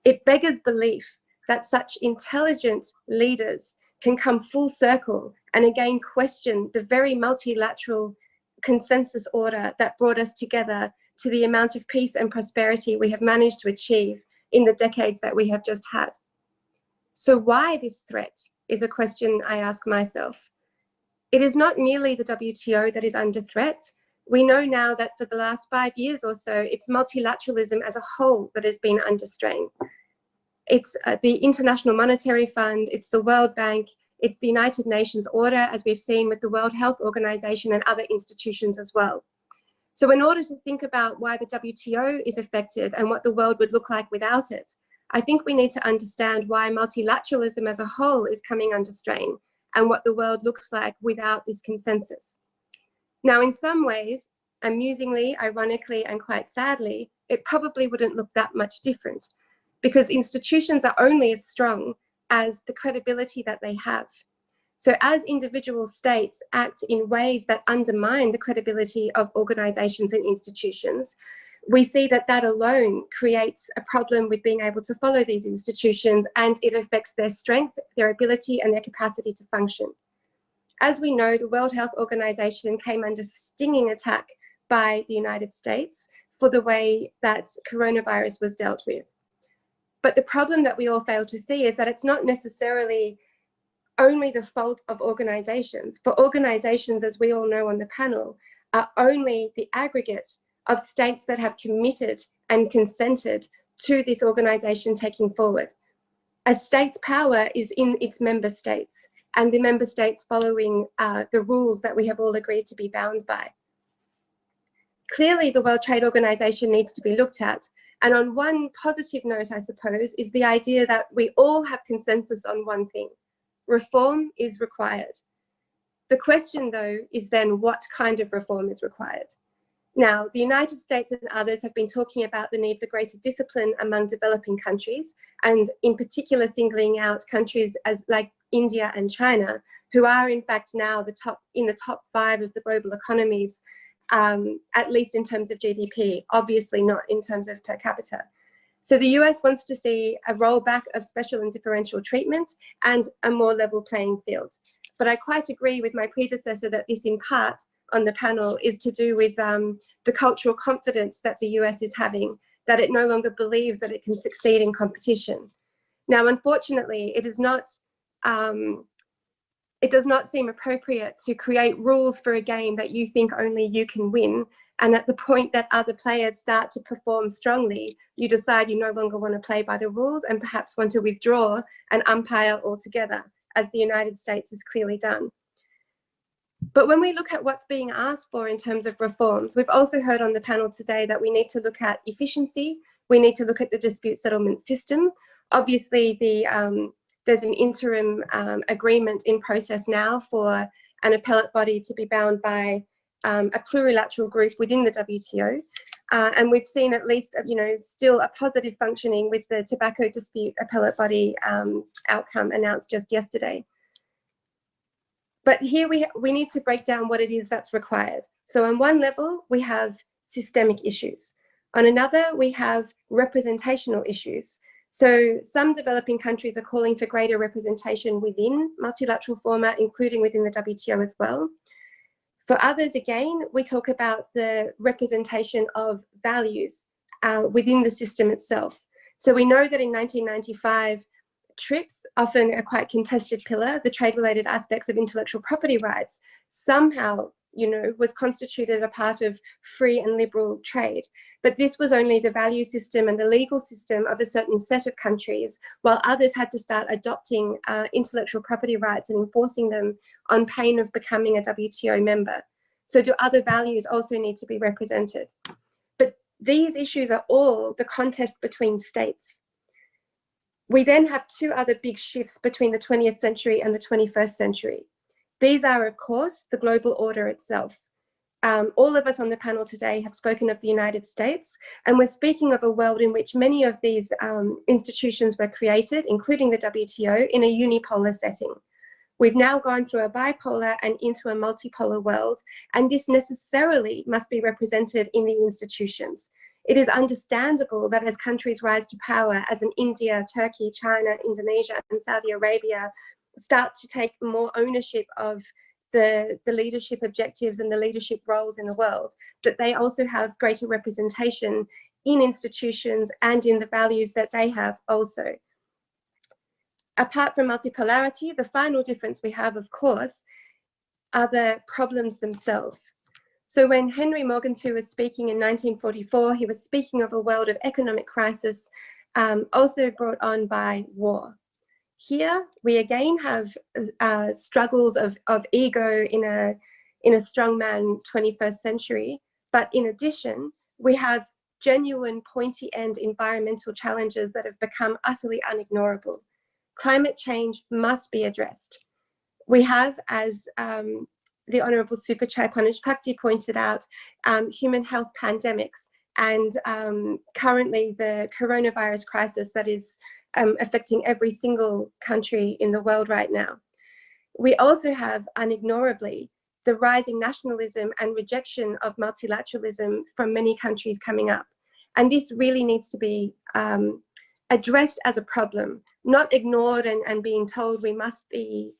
F: It beggars belief that such intelligent leaders can come full circle and again question the very multilateral consensus order that brought us together to the amount of peace and prosperity we have managed to achieve in the decades that we have just had. So why this threat is a question I ask myself. It is not merely the WTO that is under threat. We know now that for the last 5 years or so, it's multilateralism as a whole that has been under strain. It's the International Monetary Fund, it's the World Bank, it's the United Nations order, as we've seen with the World Health Organization and other institutions as well. So in order to think about why the WTO is affected and what the world would look like without it, I think we need to understand why multilateralism as a whole is coming under strain and what the world looks like without this consensus. Now, in some ways, amusingly, ironically, and quite sadly, it probably wouldn't look that much different because institutions are only as strong as the credibility that they have. So as individual states act in ways that undermine the credibility of organizations and institutions, we see that that alone creates a problem with being able to follow these institutions, and it affects their strength, their ability, and their capacity to function. As we know, the World Health Organization came under stinging attack by the United States for the way that coronavirus was dealt with. But the problem that we all fail to see is that it's not necessarily only the fault of organizations. For organizations, as we all know on the panel, are only the aggregate of states that have committed and consented to this organization taking forward. A state's power is in its member states, and the member states following the rules that we have all agreed to be bound by. Clearly, the World Trade Organization needs to be looked at. And on one positive note, I suppose, is the idea that we all have consensus on one thing. Reform is required. The question, though, is then what kind of reform is required? Now, the United States and others have been talking about the need for greater discipline among developing countries, and in particular singling out countries as like India and China, who are in fact now in the top 5 of the global economies, at least in terms of GDP, obviously not in terms of per capita. So the US wants to see a rollback of special and differential treatment and a more level playing field. But I quite agree with my predecessor that this in part on the panel is to do with the cultural confidence that the US is having, that it no longer believes that it can succeed in competition. Now, unfortunately, it does not seem appropriate to create rules for a game that you think only you can win. And at the point that other players start to perform strongly, you decide you no longer want to play by the rules and perhaps want to withdraw and umpire altogether, as the United States has clearly done. But when we look at what's being asked for in terms of reforms, we've also heard on the panel today that we need to look at efficiency. We need to look at the dispute settlement system. Obviously, there's an interim agreement in process now for an appellate body to be bound by a plurilateral group within the WTO. And we've seen at least, still a positive functioning with the tobacco dispute appellate body outcome announced just yesterday. But here we need to break down what it is that's required. So on one level, we have systemic issues. On another, we have representational issues. So some developing countries are calling for greater representation within multilateral format, including within the WTO as well. For others, again, we talk about the representation of values within the system itself. So we know that in 1995, TRIPS, often a quite contested pillar, the trade-related aspects of intellectual property rights, somehow, was constituted a part of free and liberal trade. But this was only the value system and the legal system of a certain set of countries, while others had to start adopting intellectual property rights and enforcing them on pain of becoming a WTO member. So do other values also need to be represented? But these issues are all the contest between states. We then have 2 other big shifts between the 20th century and the 21st century. These are, of course, the global order itself. All of us on the panel today have spoken of the United States, and we're speaking of a world in which many of these institutions were created, including the WTO, in a unipolar setting. We've now gone through a bipolar and into a multipolar world, and this necessarily must be represented in the institutions. It is understandable that as countries rise to power, as in India, Turkey, China, Indonesia, and Saudi Arabia, start to take more ownership of the leadership objectives and the leadership roles in the world, that they also have greater representation in institutions and in the values that they have also. Apart from multipolarity, the final difference we have, of course, are the problems themselves. So when Henry Morgenthau was speaking in 1944, he was speaking of a world of economic crisis, also brought on by war. Here, we again have struggles of ego in a strongman 21st century, but in addition, we have genuine pointy-end environmental challenges that have become utterly unignorable. Climate change must be addressed. We have, as the Honourable Supachai Panitchpakdi pointed out, human health pandemics, and currently the coronavirus crisis that is affecting every single country in the world right now. We also have, unignorably, the rising nationalism and rejection of multilateralism from many countries coming up. And this really needs to be addressed as a problem, not ignored and being told we must be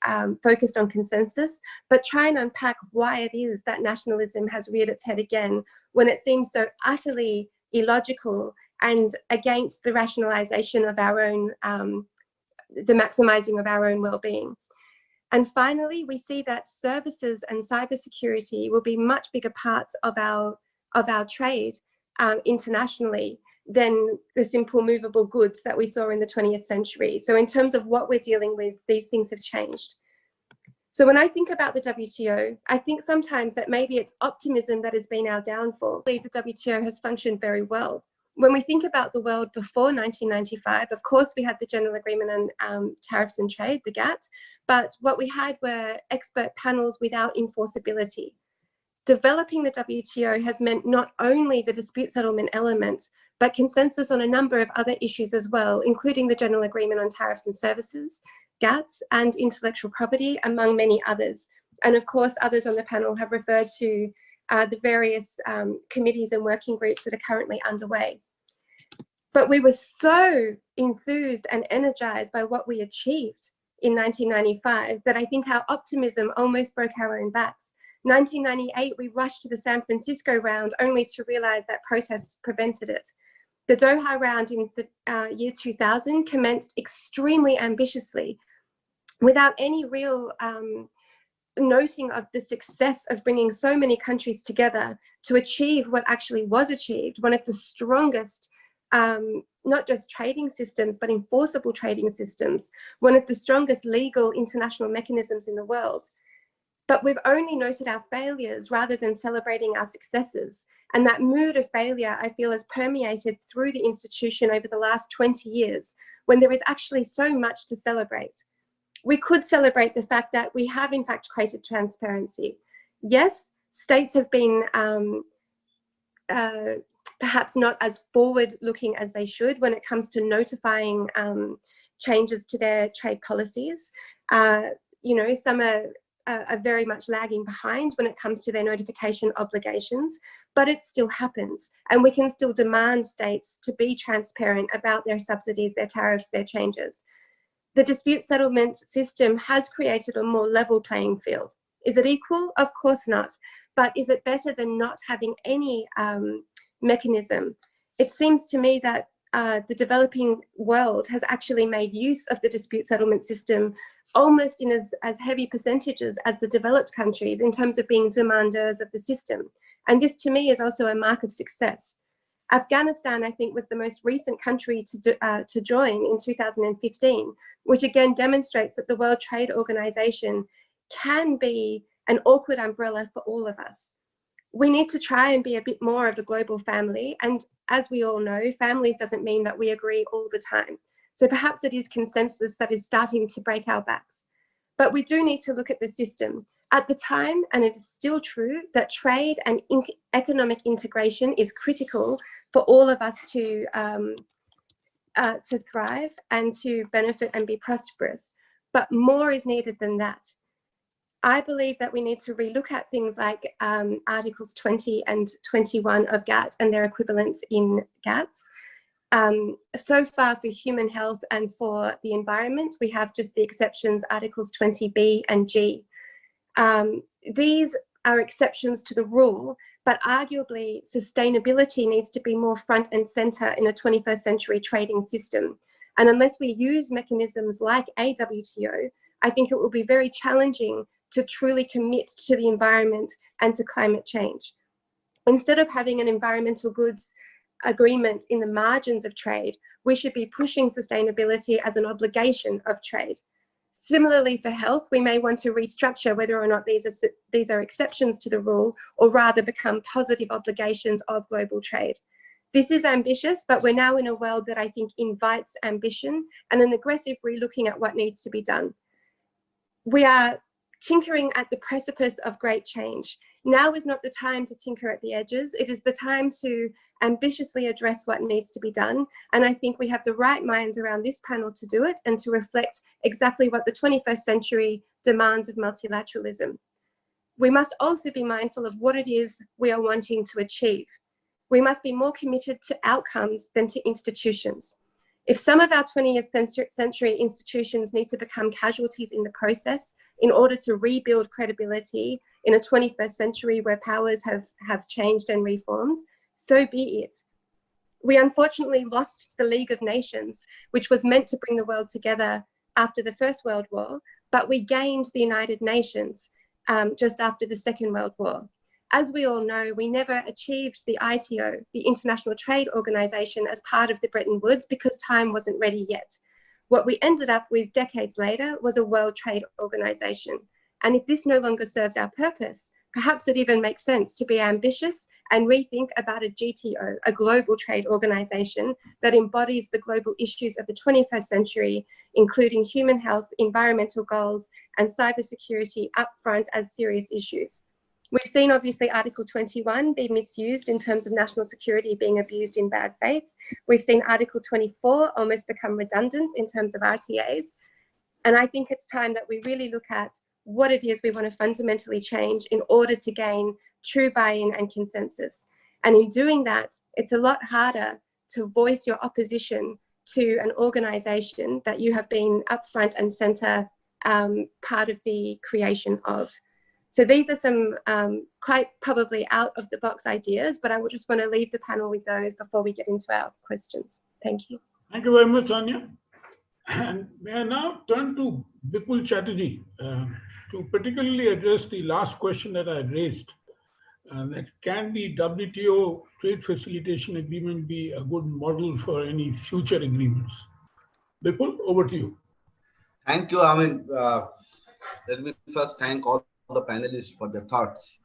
F: focused on consensus, but try and unpack why it is that nationalism has reared its head again when it seems so utterly illogical and against the rationalization of our own, the maximizing of our own well-being. And finally, we see that services and cybersecurity will be much bigger parts of our trade internationally than the simple movable goods that we saw in the 20th century. So in terms of what we're dealing with, these things have changed. So when I think about the WTO, I think sometimes that maybe it's optimism that has been our downfall. I believe the WTO has functioned very well. When we think about the world before 1995, of course, we had the General Agreement on Tariffs and Trade, the GATT, but what we had were expert panels without enforceability. Developing the WTO has meant not only the dispute settlement element, but consensus on a number of other issues as well, including the General Agreement on Tariffs and Services, GATS, and intellectual property, among many others. And of course, others on the panel have referred to the various committees and working groups that are currently underway. But we were so enthused and energized by what we achieved in 1995 that I think our optimism almost broke our own backs. 1998, we rushed to the San Francisco round only to realize that protests prevented it. The Doha round in the year 2000 commenced extremely ambitiously without any real noting of the success of bringing so many countries together to achieve what actually was achieved, one of the strongest, not just trading systems, but enforceable trading systems, one of the strongest legal international mechanisms in the world. But we've only noted our failures rather than celebrating our successes. And that mood of failure, I feel, has permeated through the institution over the last 20 years, when there is actually so much to celebrate. We could celebrate the fact that we have in fact created transparency. Yes, states have been perhaps not as forward-looking as they should when it comes to notifying changes to their trade policies. You know, some are very much lagging behind when it comes to their notification obligations, but it still happens. And we can still demand states to be transparent about their subsidies, their tariffs, their changes. The dispute settlement system has created a more level playing field. Is it equal? Of course not. But is it better than not having any mechanism? It seems to me that the developing world has actually made use of the dispute settlement system almost in as heavy percentages as the developed countries in terms of being demanders of the system. And this to me is also a mark of success. Afghanistan, I think, was the most recent country to join in 2015, which again demonstrates that the World Trade Organization can be an awkward umbrella for all of us. We need to try and be a bit more of a global family. And as we all know, families doesn't mean that we agree all the time. So perhaps it is consensus that is starting to break our backs. But we do need to look at the system. At the time, and it is still true, that trade and economic integration is critical for all of us to thrive and to benefit and be prosperous. But more is needed than that. I believe that we need to relook at things like Articles 20 and 21 of GATT and their equivalents in GATS. So far for human health and for the environment, we have just the exceptions, Articles 20B and G. These are exceptions to the rule, but arguably sustainability needs to be more front and center in a 21st century trading system. And unless we use mechanisms like a WTO, I think it will be very challenging to truly commit to the environment and to climate change. Instead of having an environmental goods agreement in the margins of trade, we should be pushing sustainability as an obligation of trade. Similarly, for health, we may want to restructure whether or not these are exceptions to the rule, or rather become positive obligations of global trade. This is ambitious, but we're now in a world that I think invites ambition and an aggressive relooking at what needs to be done. We are tinkering at the precipice of great change. Now is not the time to tinker at the edges. It is the time to ambitiously address what needs to be done. And I think we have the right minds around this panel to do it and to reflect exactly what the 21st century demands of multilateralism. We must also be mindful of what it is we are wanting to achieve. We must be more committed to outcomes than to institutions. If some of our 20th century institutions need to become casualties in the process in order to rebuild credibility in a 21st century where powers have changed and reformed, so be it. We unfortunately lost the League of Nations, which was meant to bring the world together after the First World War, but we gained the United Nations just after the Second World War. As we all know, we never achieved the ITO, the International Trade Organization, as part of the Bretton Woods because time wasn't ready yet. What we ended up with decades later was a World Trade Organization. And if this no longer serves our purpose, perhaps it even makes sense to be ambitious and rethink about a GTO, a global trade organization that embodies the global issues of the 21st century, including human health, environmental goals, and cybersecurity upfront as serious issues. We've seen, obviously, Article 21 be misused in terms of national security being abused in bad faith. We've seen Article 24 almost become redundant in terms of RTAs. And I think it's time that we really look at what it is we want to fundamentally change in order to gain true buy-in and consensus. And in doing that, it's a lot harder to voice your opposition to an organization that you have been upfront and center part of the creation of. So these are some quite probably out of the box ideas, but I would just want to leave the panel with those before we get into our questions. Thank you.
A: Thank you very much, Tanya. And may I now turn to Bipul Chatterjee to particularly address the last question that I raised, that can the WTO trade facilitation agreement be a good model for any future agreements? Bipul, over to you.
G: Thank you. I mean, let me first thank all the panelists for their thoughts.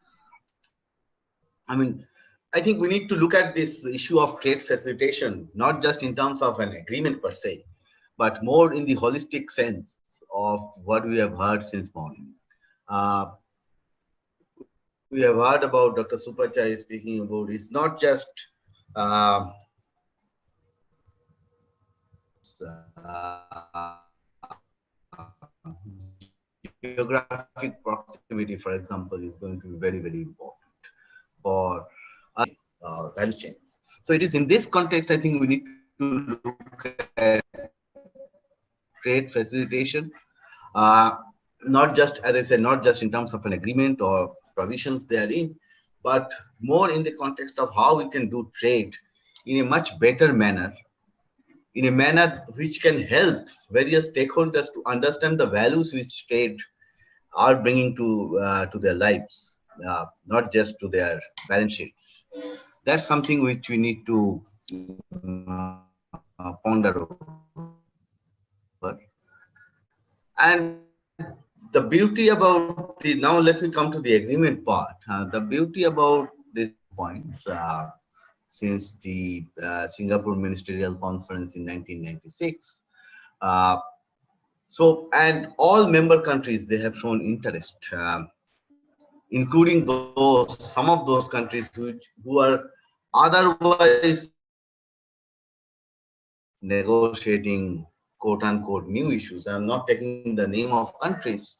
G: I mean, I think we need to look at this issue of trade facilitation, not just in terms of an agreement per se, but more in the holistic sense of what we have heard since morning. We have heard about Dr. Supachai speaking about it's not just geographic proximity, for example, is going to be very, very important for value chains. So it is in this context, I think we need to look at trade facilitation, not just, as I said, not just in terms of an agreement or provisions therein, but more in the context of how we can do trade in a much better manner, in a manner which can help various stakeholders to understand the values which trade are bringing to their lives, not just to their balance sheets. That's something which we need to ponder over. And the beauty about the, now let me come to the agreement part. The beauty about these points, since the Singapore Ministerial Conference in 1996, So, and all member countries, they have shown interest, including some of those countries who are otherwise negotiating quote unquote new issues. I'm not taking the name of countries,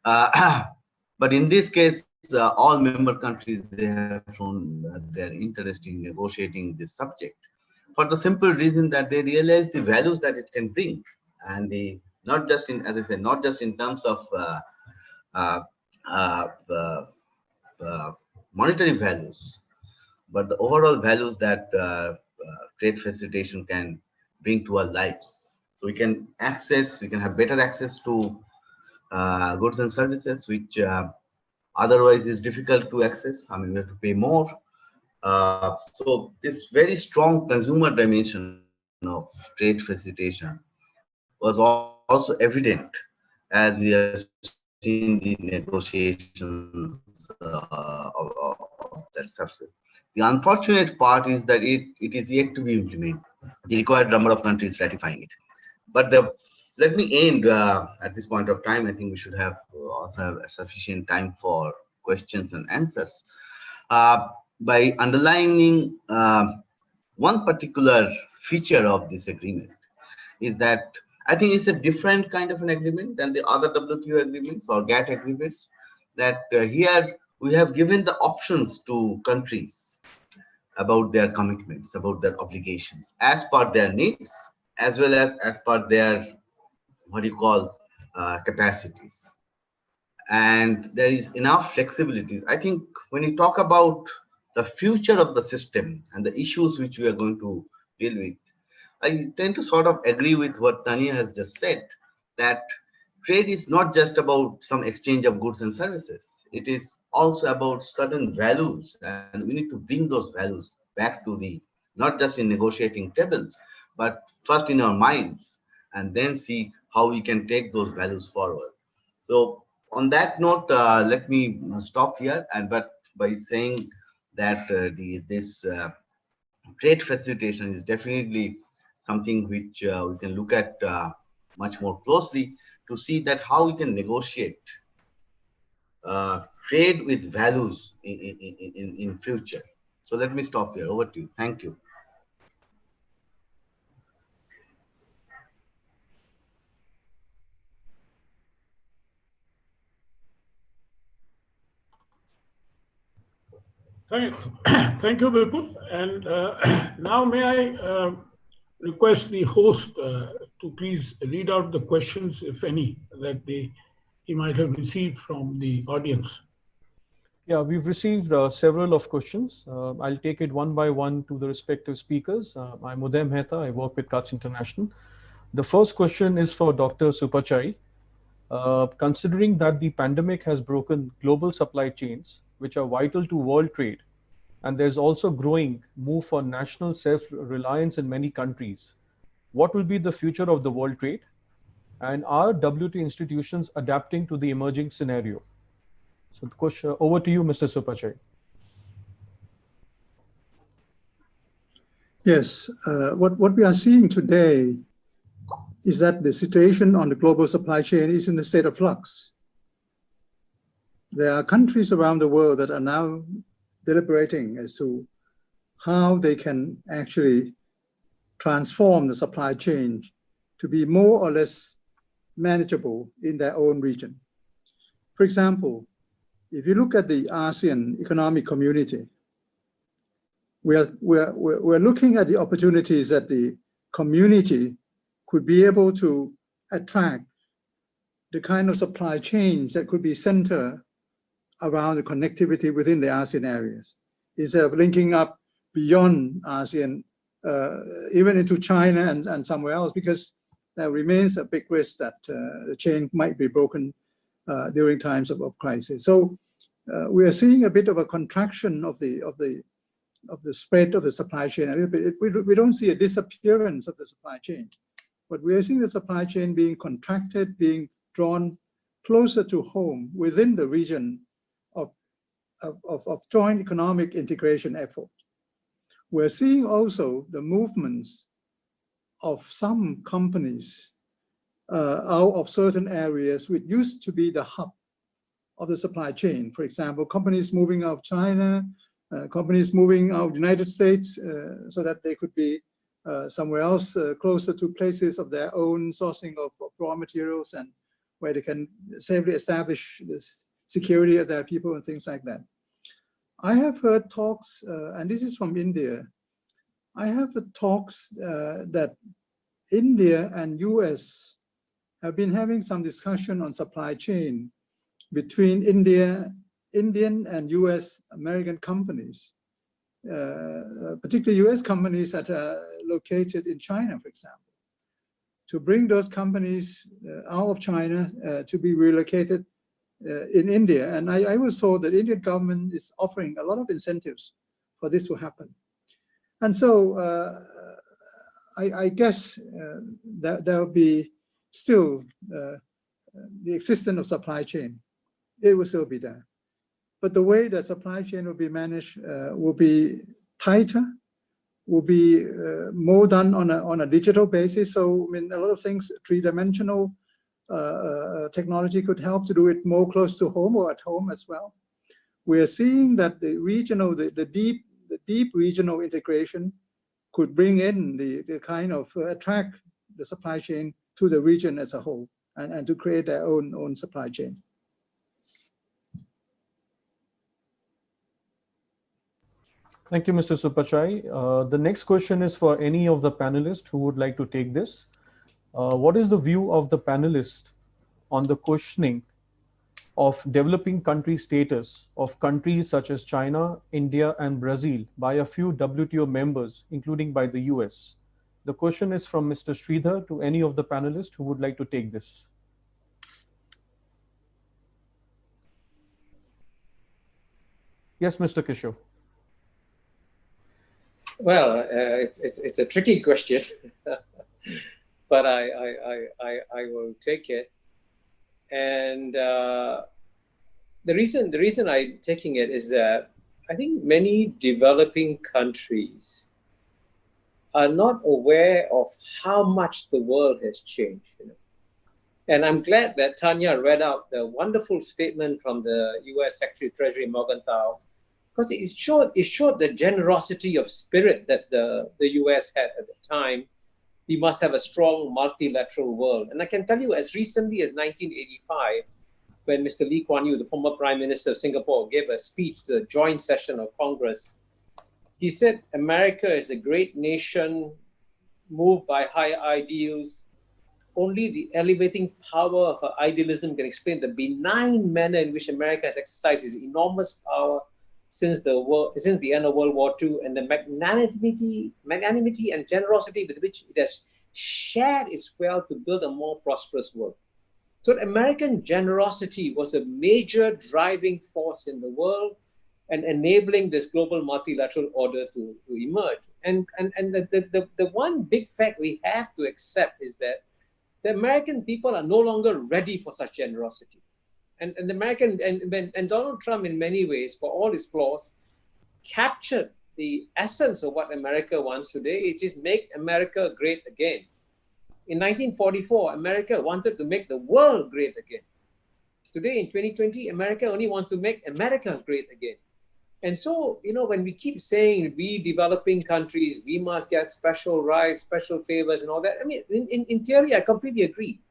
G: but in this case, all member countries, they have shown their interest in negotiating this subject for the simple reason that they realize the values that it can bring, and not just in, as I said, not just in terms of uh, uh, monetary values, but the overall values that trade facilitation can bring to our lives. So we can have better access to goods and services, which otherwise is difficult to access. I mean, we have to pay more. So this very strong consumer dimension of trade facilitation was also evident as we have seen the negotiations of that subset. The unfortunate part is that it is yet to be implemented. The required number of countries ratifying it. But let me end at this point of time. I think we should have also have sufficient time for questions and answers. By underlining one particular feature of this agreement is that I think it's a different kind of an agreement than the other WTO agreements or GATT agreements, that here we have given the options to countries about their commitments, about their obligations, as per their needs, as well as per their, what you call, capacities. And there is enough flexibility. I think when you talk about the future of the system and the issues which we are going to deal with, I tend to sort of agree with what Tanya has just said, that trade is not just about some exchange of goods and services. It is also about certain values, and we need to bring those values back to not just in negotiating table, but first in our minds, and then see how we can take those values forward. So on that note, let me stop here, but by saying that this trade facilitation is definitely something which we can look at much more closely to see that how we can negotiate trade with values in future. So let me stop here. Over to you. Thank you.
A: Thank you, Bipul. And now may I request the host to please read out the questions, if any, that he might have received from the audience.
H: Yeah, we've received several of questions. I'll take it one by one to the respective speakers. I'm Mehta. I work with Kutch International. The first question is for Dr. Supachai. Considering that the pandemic has broken global supply chains, which are vital to world trade, and there's also growing move for national self-reliance in many countries, what will be the future of the world trade? And are WTO institutions adapting to the emerging scenario? So the question, over to you, Mr. Supachai.
B: Yes, what we are seeing today is that the situation on the global supply chain is in a state of flux. There are countries around the world that are now deliberating as to how they can actually transform the supply chain to be more or less manageable in their own region. For example, if you look at the ASEAN economic community, we're looking at the opportunities that the community could be able to attract the kind of supply chains that could be centered around the connectivity within the ASEAN areas, instead of linking up beyond ASEAN, even into China and somewhere else, because there remains a big risk that the chain might be broken during times of crisis. So we are seeing a bit of a contraction of the spread of the supply chain a little bit. We don't see a disappearance of the supply chain, but we are seeing the supply chain being contracted, being drawn closer to home within the region of joint economic integration effort. We're seeing also the movements of some companies out of certain areas which used to be the hub of the supply chain. For example, companies moving out of China, companies moving out of the United States so that they could be somewhere else closer to places of their own sourcing of raw materials and where they can safely establish the security of their people and things like that. I have heard talks, and this is from India, I have heard talks that India and US have been having some discussion on supply chain between Indian and US American companies, particularly US companies that are located in China, for example, to bring those companies out of China to be relocated in India. And I was told that the Indian government is offering a lot of incentives for this to happen. And so I guess that there will be still the existence of supply chain. It will still be there. But the way that supply chain will be managed will be tighter, will be more done on a digital basis. So I mean, a lot of things, three-dimensional technology could help to do it more close to home or at home as well. We are seeing that the regional, the deep regional integration could bring in the kind of attract the supply chain to the region as a whole and to create their own supply chain.
H: Thank you, Mr. Supachai. The next question is for any of the panelists who would like to take this. What is the view of the panelists on the questioning of developing country status of countries such as China, India, and Brazil by a few WTO members, including by the US? The question is from Mr. Sridhar to any of the panelists who would like to take this. Yes, Mr. Kishore.
D: Well, it's a tricky question, but I will take it. And the reason I'm taking it is that I think many developing countries are not aware of how much the world has changed. You know? And I'm glad that Tanya read out the wonderful statement from the US Secretary of Treasury Morgenthau, because it showed the generosity of spirit that the US had at the time. We must have a strong multilateral world. And I can tell you, as recently as 1985, when Mr. Lee Kuan Yew, the former Prime Minister of Singapore, gave a speech to the joint session of Congress, he said, America is a great nation moved by high ideals. Only the elevating power of her idealism can explain the benign manner in which America has exercised its enormous power since the end of World War II, and the magnanimity and generosity with which it has shared its wealth to build a more prosperous world. So American generosity was a major driving force in the world and enabling this global multilateral order to emerge. And the one big fact we have to accept is that the American people are no longer ready for such generosity. And Donald Trump, in many ways, for all his flaws, captured the essence of what America wants today. It is make America great again. In 1944, America wanted to make the world great again. Today, in 2020, America only wants to make America great again. And so, you know, when we keep saying we developing countries, we must get special rights, special favors and all that, I mean, in theory, I completely agree.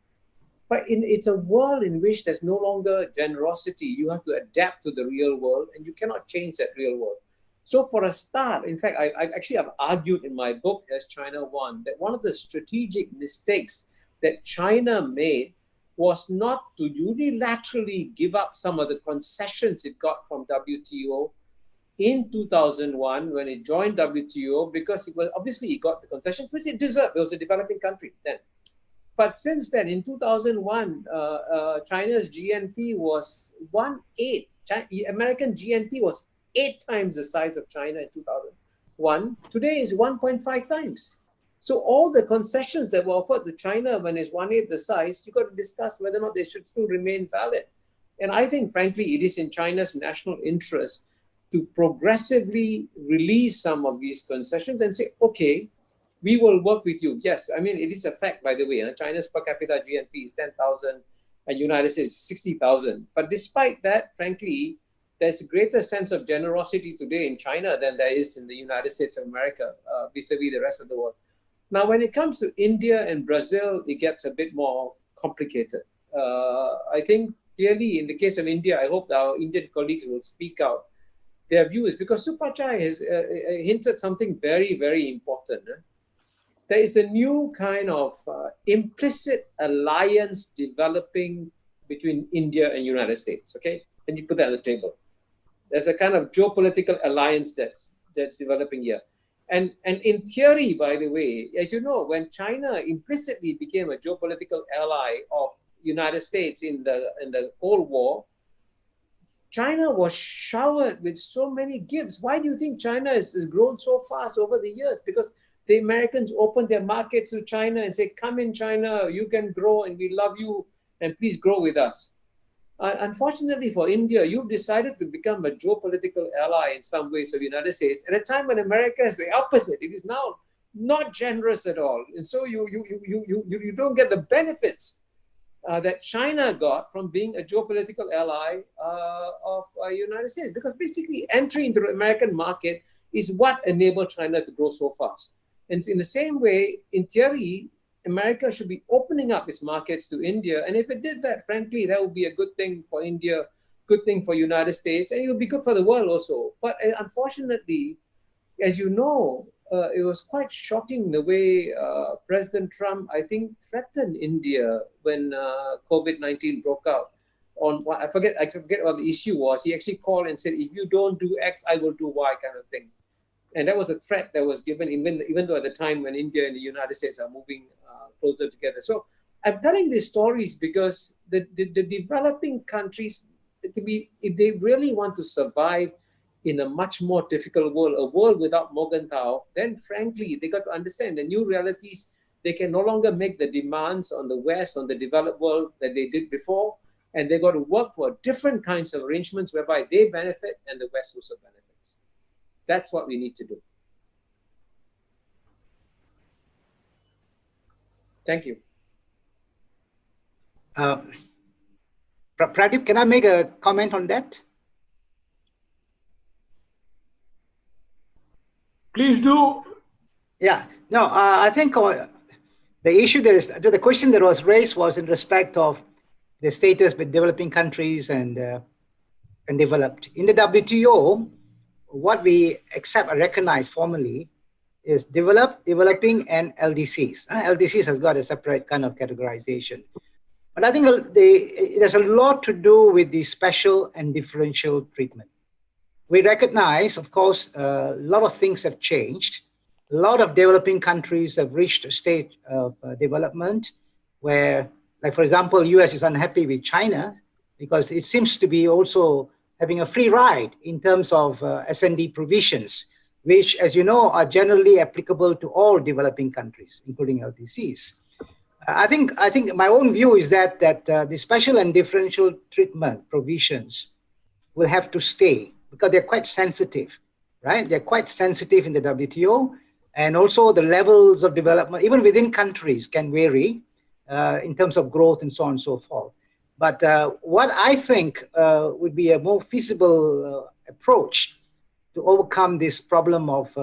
D: But it's a world in which there's no longer generosity. You have to adapt to the real world, and you cannot change that real world. So for a start, in fact, I've argued in my book, As China Won, that one of the strategic mistakes that China made was not to unilaterally give up some of the concessions it got from WTO in 2001 when it joined WTO, because it got the concessions which it deserved. It was a developing country then. But since then, in 2001, China's GNP was 1/8. American GNP was 8 times the size of China in 2001. Today is 1.5 times. So all the concessions that were offered to China when it's 1/8 the size, you've got to discuss whether or not they should still remain valid. And I think, frankly, it is in China's national interest to progressively release some of these concessions and say, okay, we will work with you. Yes, I mean, it is a fact, by the way. China's per capita GNP is 10,000 and United States is 60,000. But despite that, frankly, there's a greater sense of generosity today in China than there is in the United States of America, vis-a-vis the rest of the world. Now, when it comes to India and Brazil, it gets a bit more complicated. I think clearly in the case of India, I hope our Indian colleagues will speak out their views, because Supachai has hinted something very, very important. There is a new kind of implicit alliance developing between India and United States, okay? And you put that on the table. There's a kind of geopolitical alliance that's developing here. And in theory, by the way, as you know, when China implicitly became a geopolitical ally of United States in the Cold War, China was showered with so many gifts. Why do you think China has grown so fast over the years? Because the Americans opened their markets to China and say, come in China, you can grow and we love you and please grow with us. Unfortunately for India, you've decided to become a geopolitical ally in some ways of the United States at a time when America is the opposite. It is now not generous at all. And so you don't get the benefits that China got from being a geopolitical ally of the United States. Because basically entry into the American market is what enabled China to grow so fast. And in the same way, in theory, America should be opening up its markets to India. And if it did that, frankly, that would be a good thing for India, good thing for United States, and it would be good for the world also. But unfortunately, as you know, it was quite shocking the way President Trump, I think, threatened India when COVID-19 broke out. On what I forget what the issue was. He actually called and said, if you don't do X, I will do Y, kind of thing. And that was a threat that was given, even though at the time when India and the United States are moving closer together. So I'm telling these stories because the developing countries, if they really want to survive in a much more difficult world, a world without Morgenthau, then frankly, they got to understand the new realities. They can no longer make the demands on the West, on the developed world that they did before. And they got to work for different kinds of arrangements whereby they benefit and the West also benefits. That's what we need to do. Thank you.
E: Pradeep, can I make a comment on that?
A: Please do.
E: Yeah, no, I think the issue there is, the question that was raised was in respect of the status with developing countries and developed. In the WTO, what we accept or recognize formally is developing, and LDCs. LDCs has got a separate kind of categorization. But I think there's a lot to do with the special and differential treatment. We recognize, of course, a lot of things have changed. A lot of developing countries have reached a state of development where, like, for example, US is unhappy with China because it seems to be also having a free ride in terms of S&D provisions, which, as you know, are generally applicable to all developing countries, including LDCs. I think my own view is that the special and differential treatment provisions will have to stay because they're quite sensitive, right? They're quite sensitive in the WTO, and also the levels of development, even within countries, can vary in terms of growth and so on and so forth. But what I think would be a more feasible approach to overcome this problem of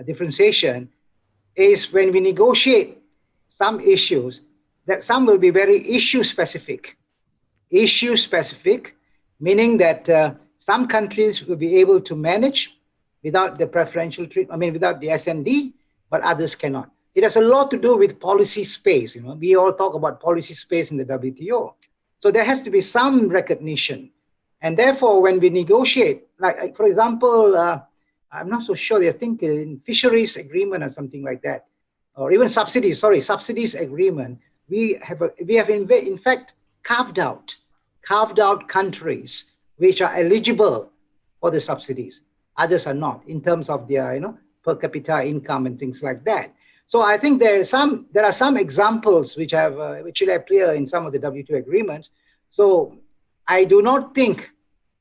E: differentiation is when we negotiate some issues, that some will be very issue specific, meaning that some countries will be able to manage without the preferential treatment, without the S&D, but others cannot. It has a lot to do with policy space. We all talk about policy space in the WTO. So there has to be some recognition. And therefore, when we negotiate, like for example, I'm not so sure, I think in fisheries agreement or something like that, or even subsidies agreement, we have in fact carved out countries which are eligible for the subsidies. Others are not, in terms of their per capita income and things like that. So I think there are some examples which should appear in some of the WTO agreements. So I do not think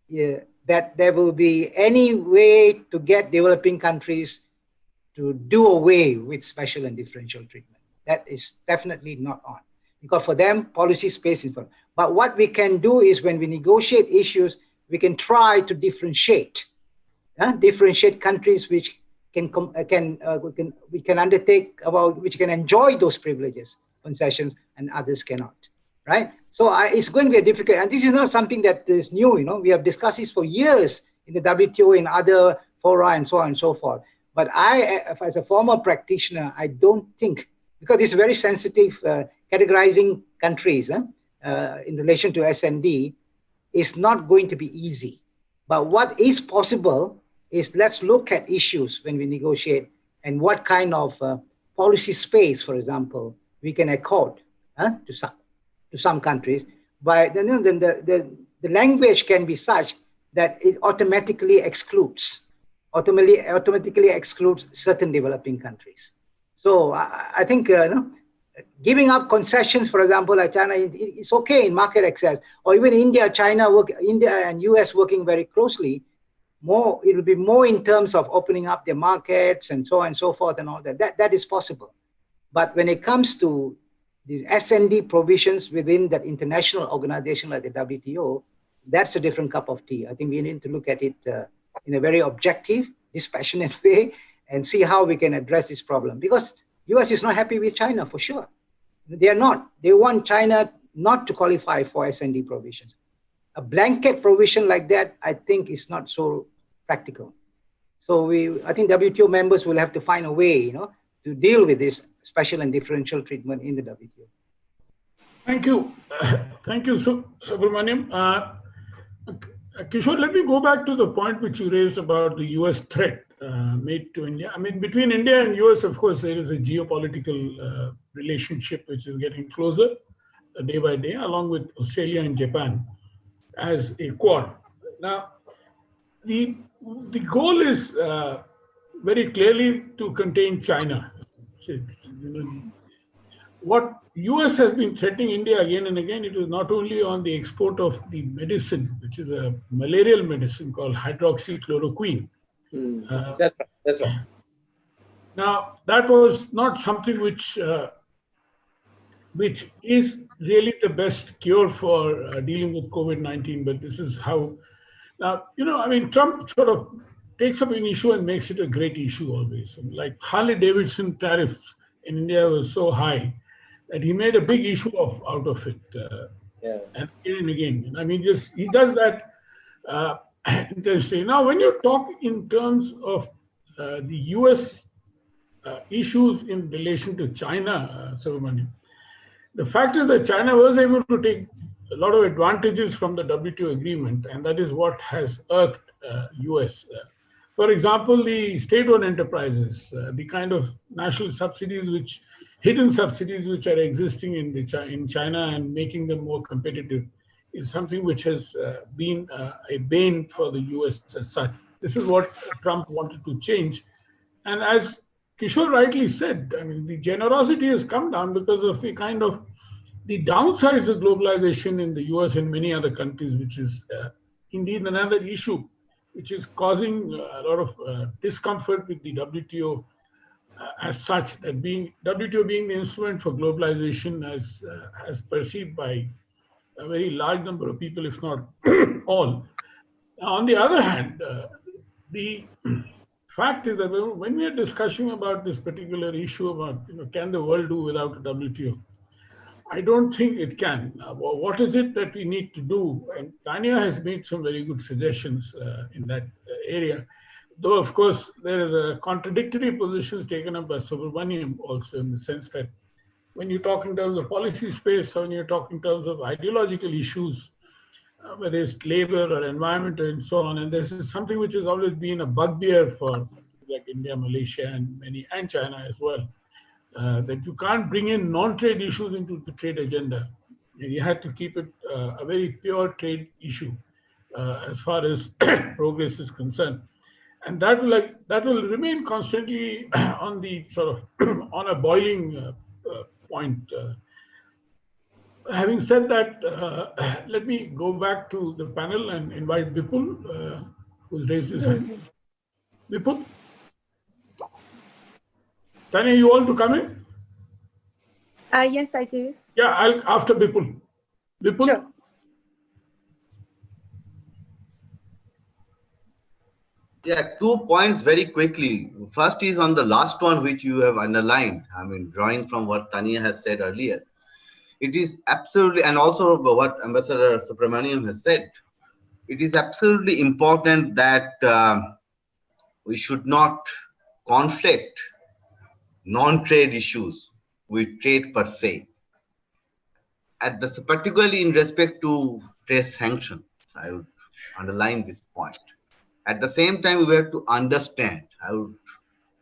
E: that there will be any way to get developing countries to do away with special and differential treatment. That is definitely not on. Because for them, policy space is important. But what we can do is when we negotiate issues, we can try to differentiate. Differentiate countries which we can undertake which can enjoy those privileges, concessions, and others cannot, right? So it's going to be a difficult, and this is not something that is new. We have discussed this for years in the WTO, in other fora, and so on and so forth. But I, as a former practitioner, I don't think, because it's very sensitive, categorizing countries in relation to S&D is not going to be easy. But what is possible is let's look at issues when we negotiate and what kind of policy space, for example, we can accord to some countries. But then the language can be such that it automatically excludes certain developing countries. So I think giving up concessions, for example, like China, it's okay in market access, or even India and US working very closely. It will be more in terms of opening up their markets and so on and so forth and all that. That is possible. But when it comes to these S&D provisions within that international organization like the WTO, that's a different cup of tea. I think we need to look at it in a very objective, dispassionate way and see how we can address this problem. Because US is not happy with China, for sure. They are not. They want China not to qualify for S&D provisions. A blanket provision like that, I think, is not so practical. So I think WTO members will have to find a way, to deal with this special and differential treatment in the WTO.
A: Thank you. Thank you, Supperamaniam. Kishore, let me go back to the point which you raised about the US threat made to India. I mean, between India and US, of course, there is a geopolitical relationship which is getting closer day by day, along with Australia and Japan as a quad. Now, the goal is very clearly to contain China. What US has been threatening India again and again, it was not only on the export of the medicine, which is a malarial medicine called hydroxychloroquine.
D: That's right.
A: Now, that was not something which is really the best cure for dealing with COVID-19, but this is how. Now, I mean, Trump sort of takes up an issue and makes it a great issue always. And like Harley-Davidson tariffs in India was so high that he made a big issue out of it. And again and again. I mean, he does that intentionally. Now, when you talk in terms of the US issues in relation to China, Supperamaniam, the fact is that China was able to take a lot of advantages from the WTO agreement, and that is what has irked US. For example, the state-owned enterprises, the kind of national subsidies, hidden subsidies which are existing in China and making them more competitive, is something which has been a bane for the US as such. This is what Trump wanted to change. And as Kishore rightly said, I mean, the generosity has come down because of the kind of the downsides of globalization in the US and many other countries, which is indeed another issue, which is causing a lot of discomfort with the WTO as such, that WTO being the instrument for globalization as perceived by a very large number of people, if not all. On the other hand, the fact is that when we are discussing about this particular issue about, can the world do without a WTO? I don't think it can. What is it that we need to do? And Tanya has made some very good suggestions in that area. Though, of course, there is a contradictory positions taken up by Supperamaniam also, in the sense that when you talk in terms of policy space, or when you talk in terms of ideological issues, whether it's labor or environment and so on, and this is something which has always been a bugbear for like India, Malaysia, and China as well. That you can't bring in non-trade issues into the trade agenda. You have to keep it a very pure trade issue as far as progress is concerned, and that will remain constantly on the sort of on a boiling point. Having said that, let me go back to the panel and invite Bipul, who's raised his hand. Bipul. Tanya, you want to come in?
F: Yes, I do.
A: Yeah, I'll after Bipul. Bipul?
F: Sure.
G: Yeah, 2 points very quickly. First is on the last one, which you have underlined. I mean, drawing from what Tanya has said earlier. It is absolutely, and also what Ambassador Supperamaniam has said, it is absolutely important that we should not conflict non-trade issues with trade per se. Particularly in respect to trade sanctions, I would underline this point. At the same time, we have to understand, I would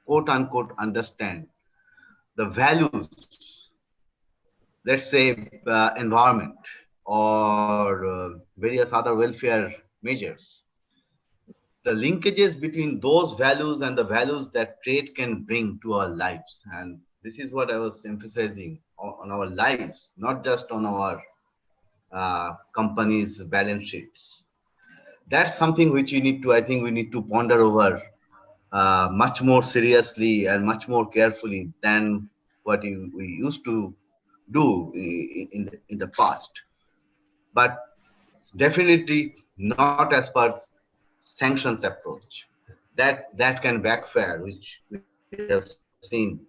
G: quote unquote understand the values, let's say environment or various other welfare measures. The linkages between those values and the values that trade can bring to our lives. And this is what I was emphasizing on our lives, not just on our companies' balance sheets. That's something which we need to, I think we need to ponder over much more seriously and much more carefully than what we used to do in the past. But definitely not as per sanctions approach. That can backfire, which we have seen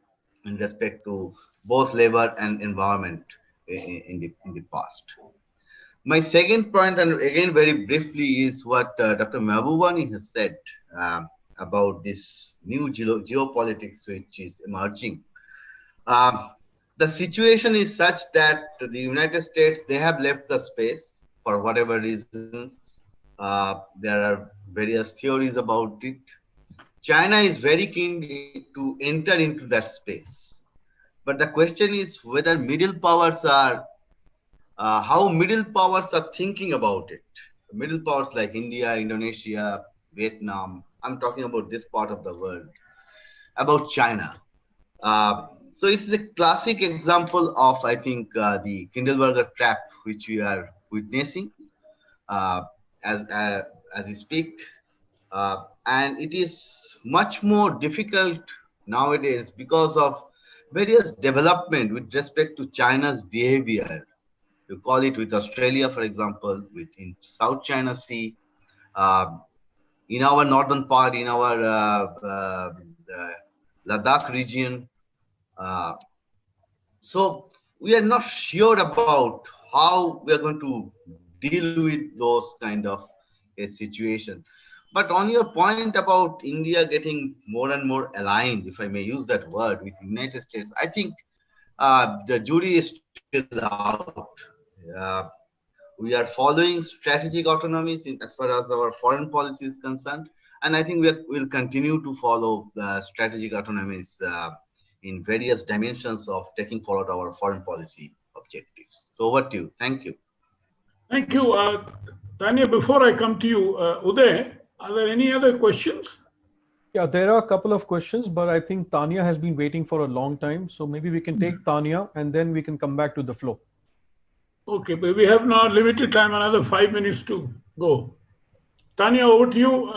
G: in respect to both labor and environment in the past. My second point, and again very briefly, is what Dr. Mahbubani has said about this new geopolitics which is emerging. The situation is such that the United States, they have left the space for whatever reasons. There are various theories about it. China is very keen to enter into that space. But the question is whether middle powers are how middle powers are thinking about it. Middle powers like India, Indonesia, Vietnam, I'm talking about this part of the world, about China. So it's a classic example of, I think, the Kindleberger trap, which we are witnessing as we speak. And it is much more difficult nowadays because of various development with respect to China's behavior. You call it with Australia, for example, in South China Sea, in our northern part, in our Ladakh region. So we are not sure about how we are going to deal with those kind of a situation. But on your point about India getting more and more aligned, if I may use that word, with the United States, I think the jury is still out. We are following strategic autonomies as far as our foreign policy is concerned, and I think we'll continue to follow strategic autonomies in various dimensions of taking forward our foreign policy objectives. So over to you. Thank you.
A: Thank you. Tanya, before I come to you, Uday, are there any other questions?
H: Yeah, there are a couple of questions, but I think Tanya has been waiting for a long time. So maybe we can take Tanya and then we can come back to the flow.
A: Okay, but we have now limited time, another 5 minutes to go. Tanya, over to you.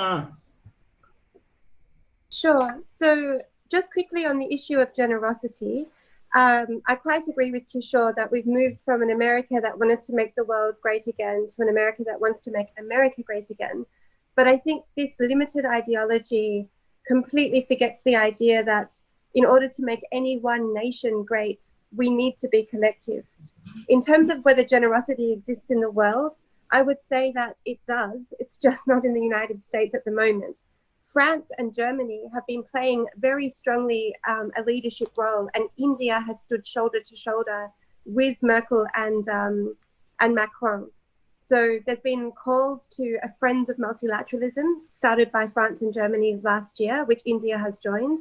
F: Sure. So just quickly on the issue of generosity, I quite agree with Kishore that we've moved from an America that wanted to make the world great again to an America that wants to make America great again. But I think this limited ideology completely forgets the idea that in order to make any one nation great, we need to be collective. In terms of whether generosity exists in the world, I would say that it does. It's just not in the United States at the moment. France and Germany have been playing very strongly a leadership role, and India has stood shoulder to shoulder with Merkel and Macron. So there's been calls to a Friends of Multilateralism started by France and Germany last year, which India has joined.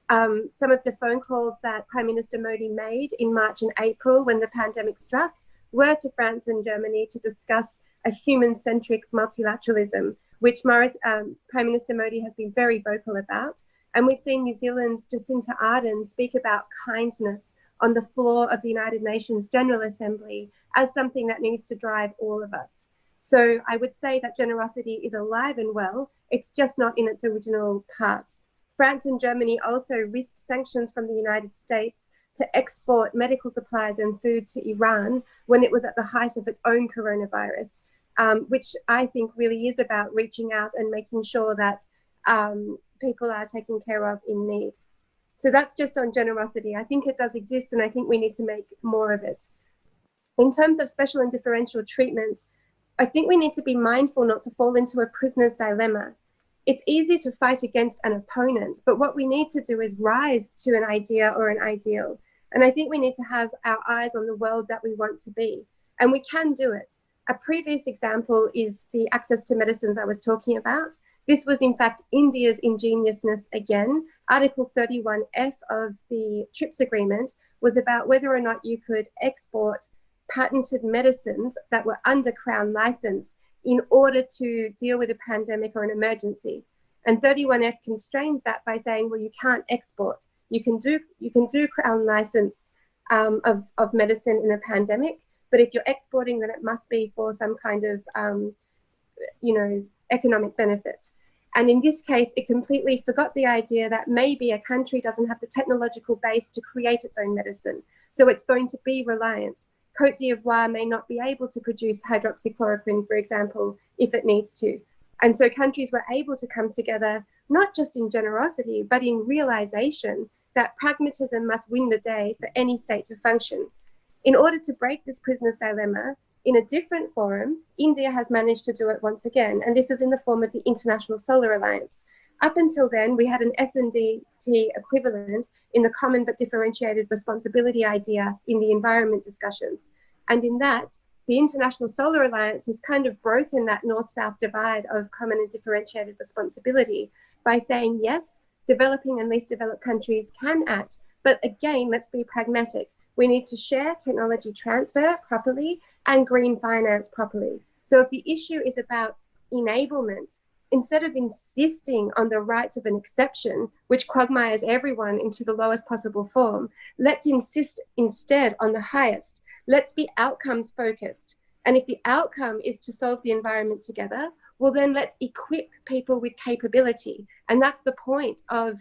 F: Some of the phone calls that Prime Minister Modi made in March and April when the pandemic struck were to France and Germany to discuss a human-centric multilateralism, which Prime Minister Modi has been very vocal about. And we've seen New Zealand's Jacinta Ardern speak about kindness on the floor of the United Nations General Assembly as something that needs to drive all of us. So I would say that generosity is alive and well. It's just not in its original parts. France and Germany also risked sanctions from the United States to export medical supplies and food to Iran when it was at the height of its own coronavirus, which I think really is about reaching out and making sure that people are taken care of in need. So that's just on generosity. I think it does exist, and I think we need to make more of it. In terms of special and differential treatment, I think we need to be mindful not to fall into a prisoner's dilemma. It's easy to fight against an opponent, but what we need to do is rise to an idea or an ideal. And I think we need to have our eyes on the world that we want to be, and we can do it. A previous example is the access to medicines I was talking about. This was in fact India's ingeniousness again. Article 31F of the TRIPS agreement was about whether or not you could export patented medicines that were under Crown license in order to deal with a pandemic or an emergency. And 31F constrains that by saying, well, you can't export. You can do Crown license of medicine in a pandemic, but if you're exporting, then it must be for some kind of, economic benefit. And in this case, it completely forgot the idea that maybe a country doesn't have the technological base to create its own medicine. So it's going to be reliant. Côte d'Ivoire may not be able to produce hydroxychloroquine, for example, if it needs to. And so countries were able to come together, not just in generosity, but in realization that pragmatism must win the day for any state to function. In order to break this prisoner's dilemma, in a different forum, India has managed to do it once again, and this is in the form of the International Solar Alliance. Up until then, we had an S&DT equivalent in the common but differentiated responsibility idea in the environment discussions. And in that, the International Solar Alliance has kind of broken that north-south divide of common and differentiated responsibility by saying, yes, developing and least developed countries can act, but again, let's be pragmatic. We need to share technology transfer properly and green finance properly. So if the issue is about enablement, instead of insisting on the rights of an exception, which quagmires everyone into the lowest possible form, let's insist instead on the highest. Let's be outcomes focused. And if the outcome is to solve the environment together, well, then let's equip people with capability. And that's the point of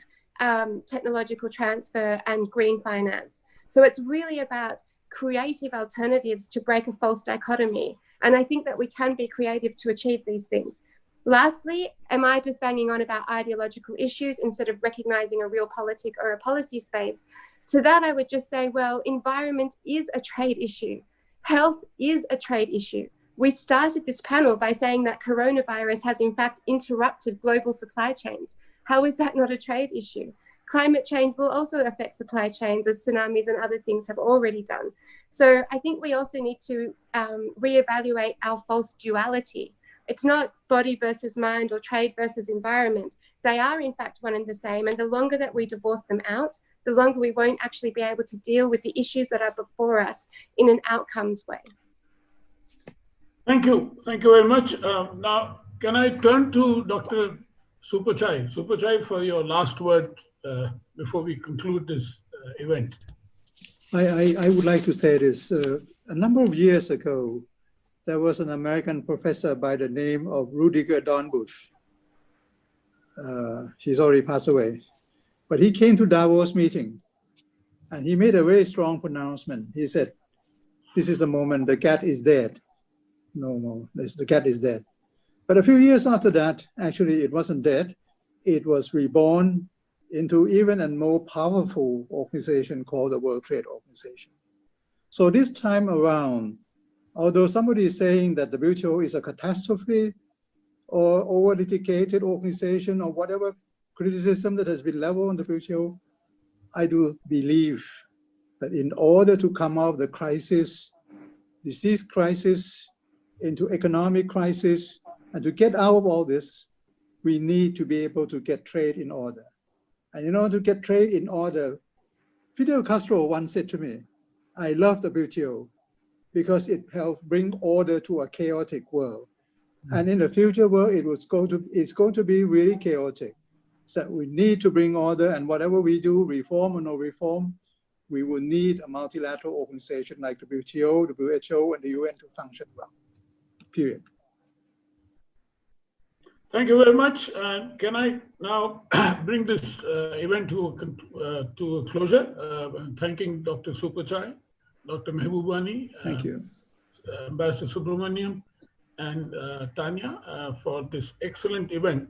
F: technological transfer and green finance. So it's really about creative alternatives to break a false dichotomy. And I think that we can be creative to achieve these things. Lastly, am I just banging on about ideological issues instead of recognizing a real politic or a policy space? To that, I would just say, well, environment is a trade issue. Health is a trade issue. We started this panel by saying that coronavirus has in fact interrupted global supply chains. How is that not a trade issue? Climate change will also affect supply chains, as tsunamis and other things have already done. So I think we also need to reevaluate our false duality. It's not body versus mind or trade versus environment. They are in fact one and the same. And the longer that we divorce them out, the longer we won't actually be able to deal with the issues that are before us in an outcomes way.
A: Thank you. Thank you very much. Now, can I turn to Dr. Supachai? Supachai, for your last word before we conclude this event.
B: I would like to say this. A number of years ago, there was an American professor by the name of Rudiger Dornbusch. He's already passed away. But he came to Davos meeting and he made a very strong pronouncement. He said, this is the moment, the cat is dead. No more, the cat is dead. But a few years after that, actually it wasn't dead. It was reborn into even a more powerful organization called the World Trade Organization. So this time around, although somebody is saying that the WTO is a catastrophe or over-litigated organization or whatever criticism that has been leveled on the WTO, I do believe that in order to come out of the crisis, disease crisis, into economic crisis, and to get out of all this, we need to be able to get trade in order. And in order to get trade in order, Fidel Castro once said to me, I love the WTO because it helped bring order to a chaotic world. And in the future world, it's going to be really chaotic. So we need to bring order, and whatever we do, reform or no reform, we will need a multilateral organization like the WTO, the WHO, and the UN to function well, period.
A: Thank you very much. And can I now bring this event to a closure? Thanking Dr. Supachai, Dr. Mahbubani,
B: Thank you.
A: Ambassador Supperamaniam, and Tanya for this excellent event.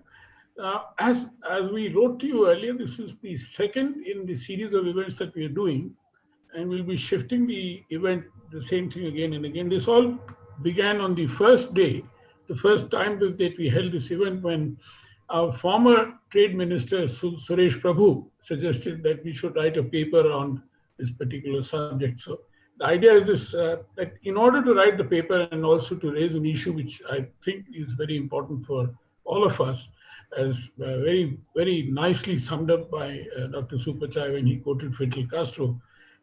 A: As we wrote to you earlier, this is the second in the series of events that we are doing, and we'll be shifting the event, the same thing again and again. This all began on the first day, the first time that we held this event, when our former Trade Minister Suresh Prabhu suggested that we should write a paper on this particular subject. So the idea is this, that in order to write the paper and also to raise an issue which I think is very important for all of us, as very, very nicely summed up by Dr. Supachai when he quoted Fidel Castro,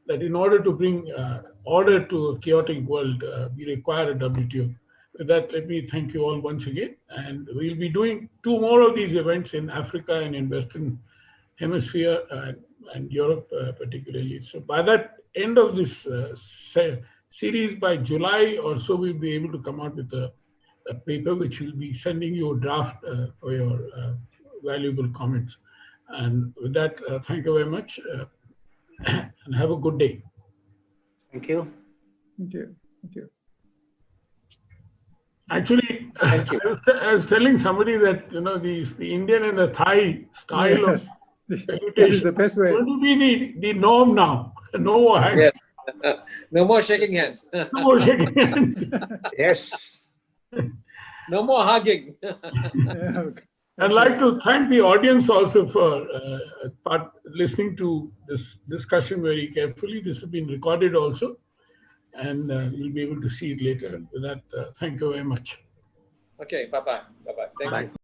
A: that in order to bring order to a chaotic world, we require a WTO. With that, let me thank you all once again. And we'll be doing 2 more of these events in Africa and in Western Hemisphere and Europe particularly. So by that end of this series, by July or so, we'll be able to come out with a paper which will be sending you a draft for your valuable comments. And with that, thank you very much and have a good day.
E: Thank you.
B: Thank you. Thank you.
A: Actually,
D: Thank you.
A: I was telling somebody that, you know, the Indian and the Thai style
B: Yes.
A: of
B: This is
A: salutation
B: the best way.
A: is going to be the norm now. No more hands.
D: Yes. No more shaking hands.
A: No more shaking hands.
E: Yes.
D: No more hugging.
B: Yeah, okay.
A: I'd like to thank the audience also for listening to this discussion very carefully. This has been recorded also, and you'll be able to see it later. With that, thank you very much.
D: Okay, bye-bye. Bye-bye. Thank you.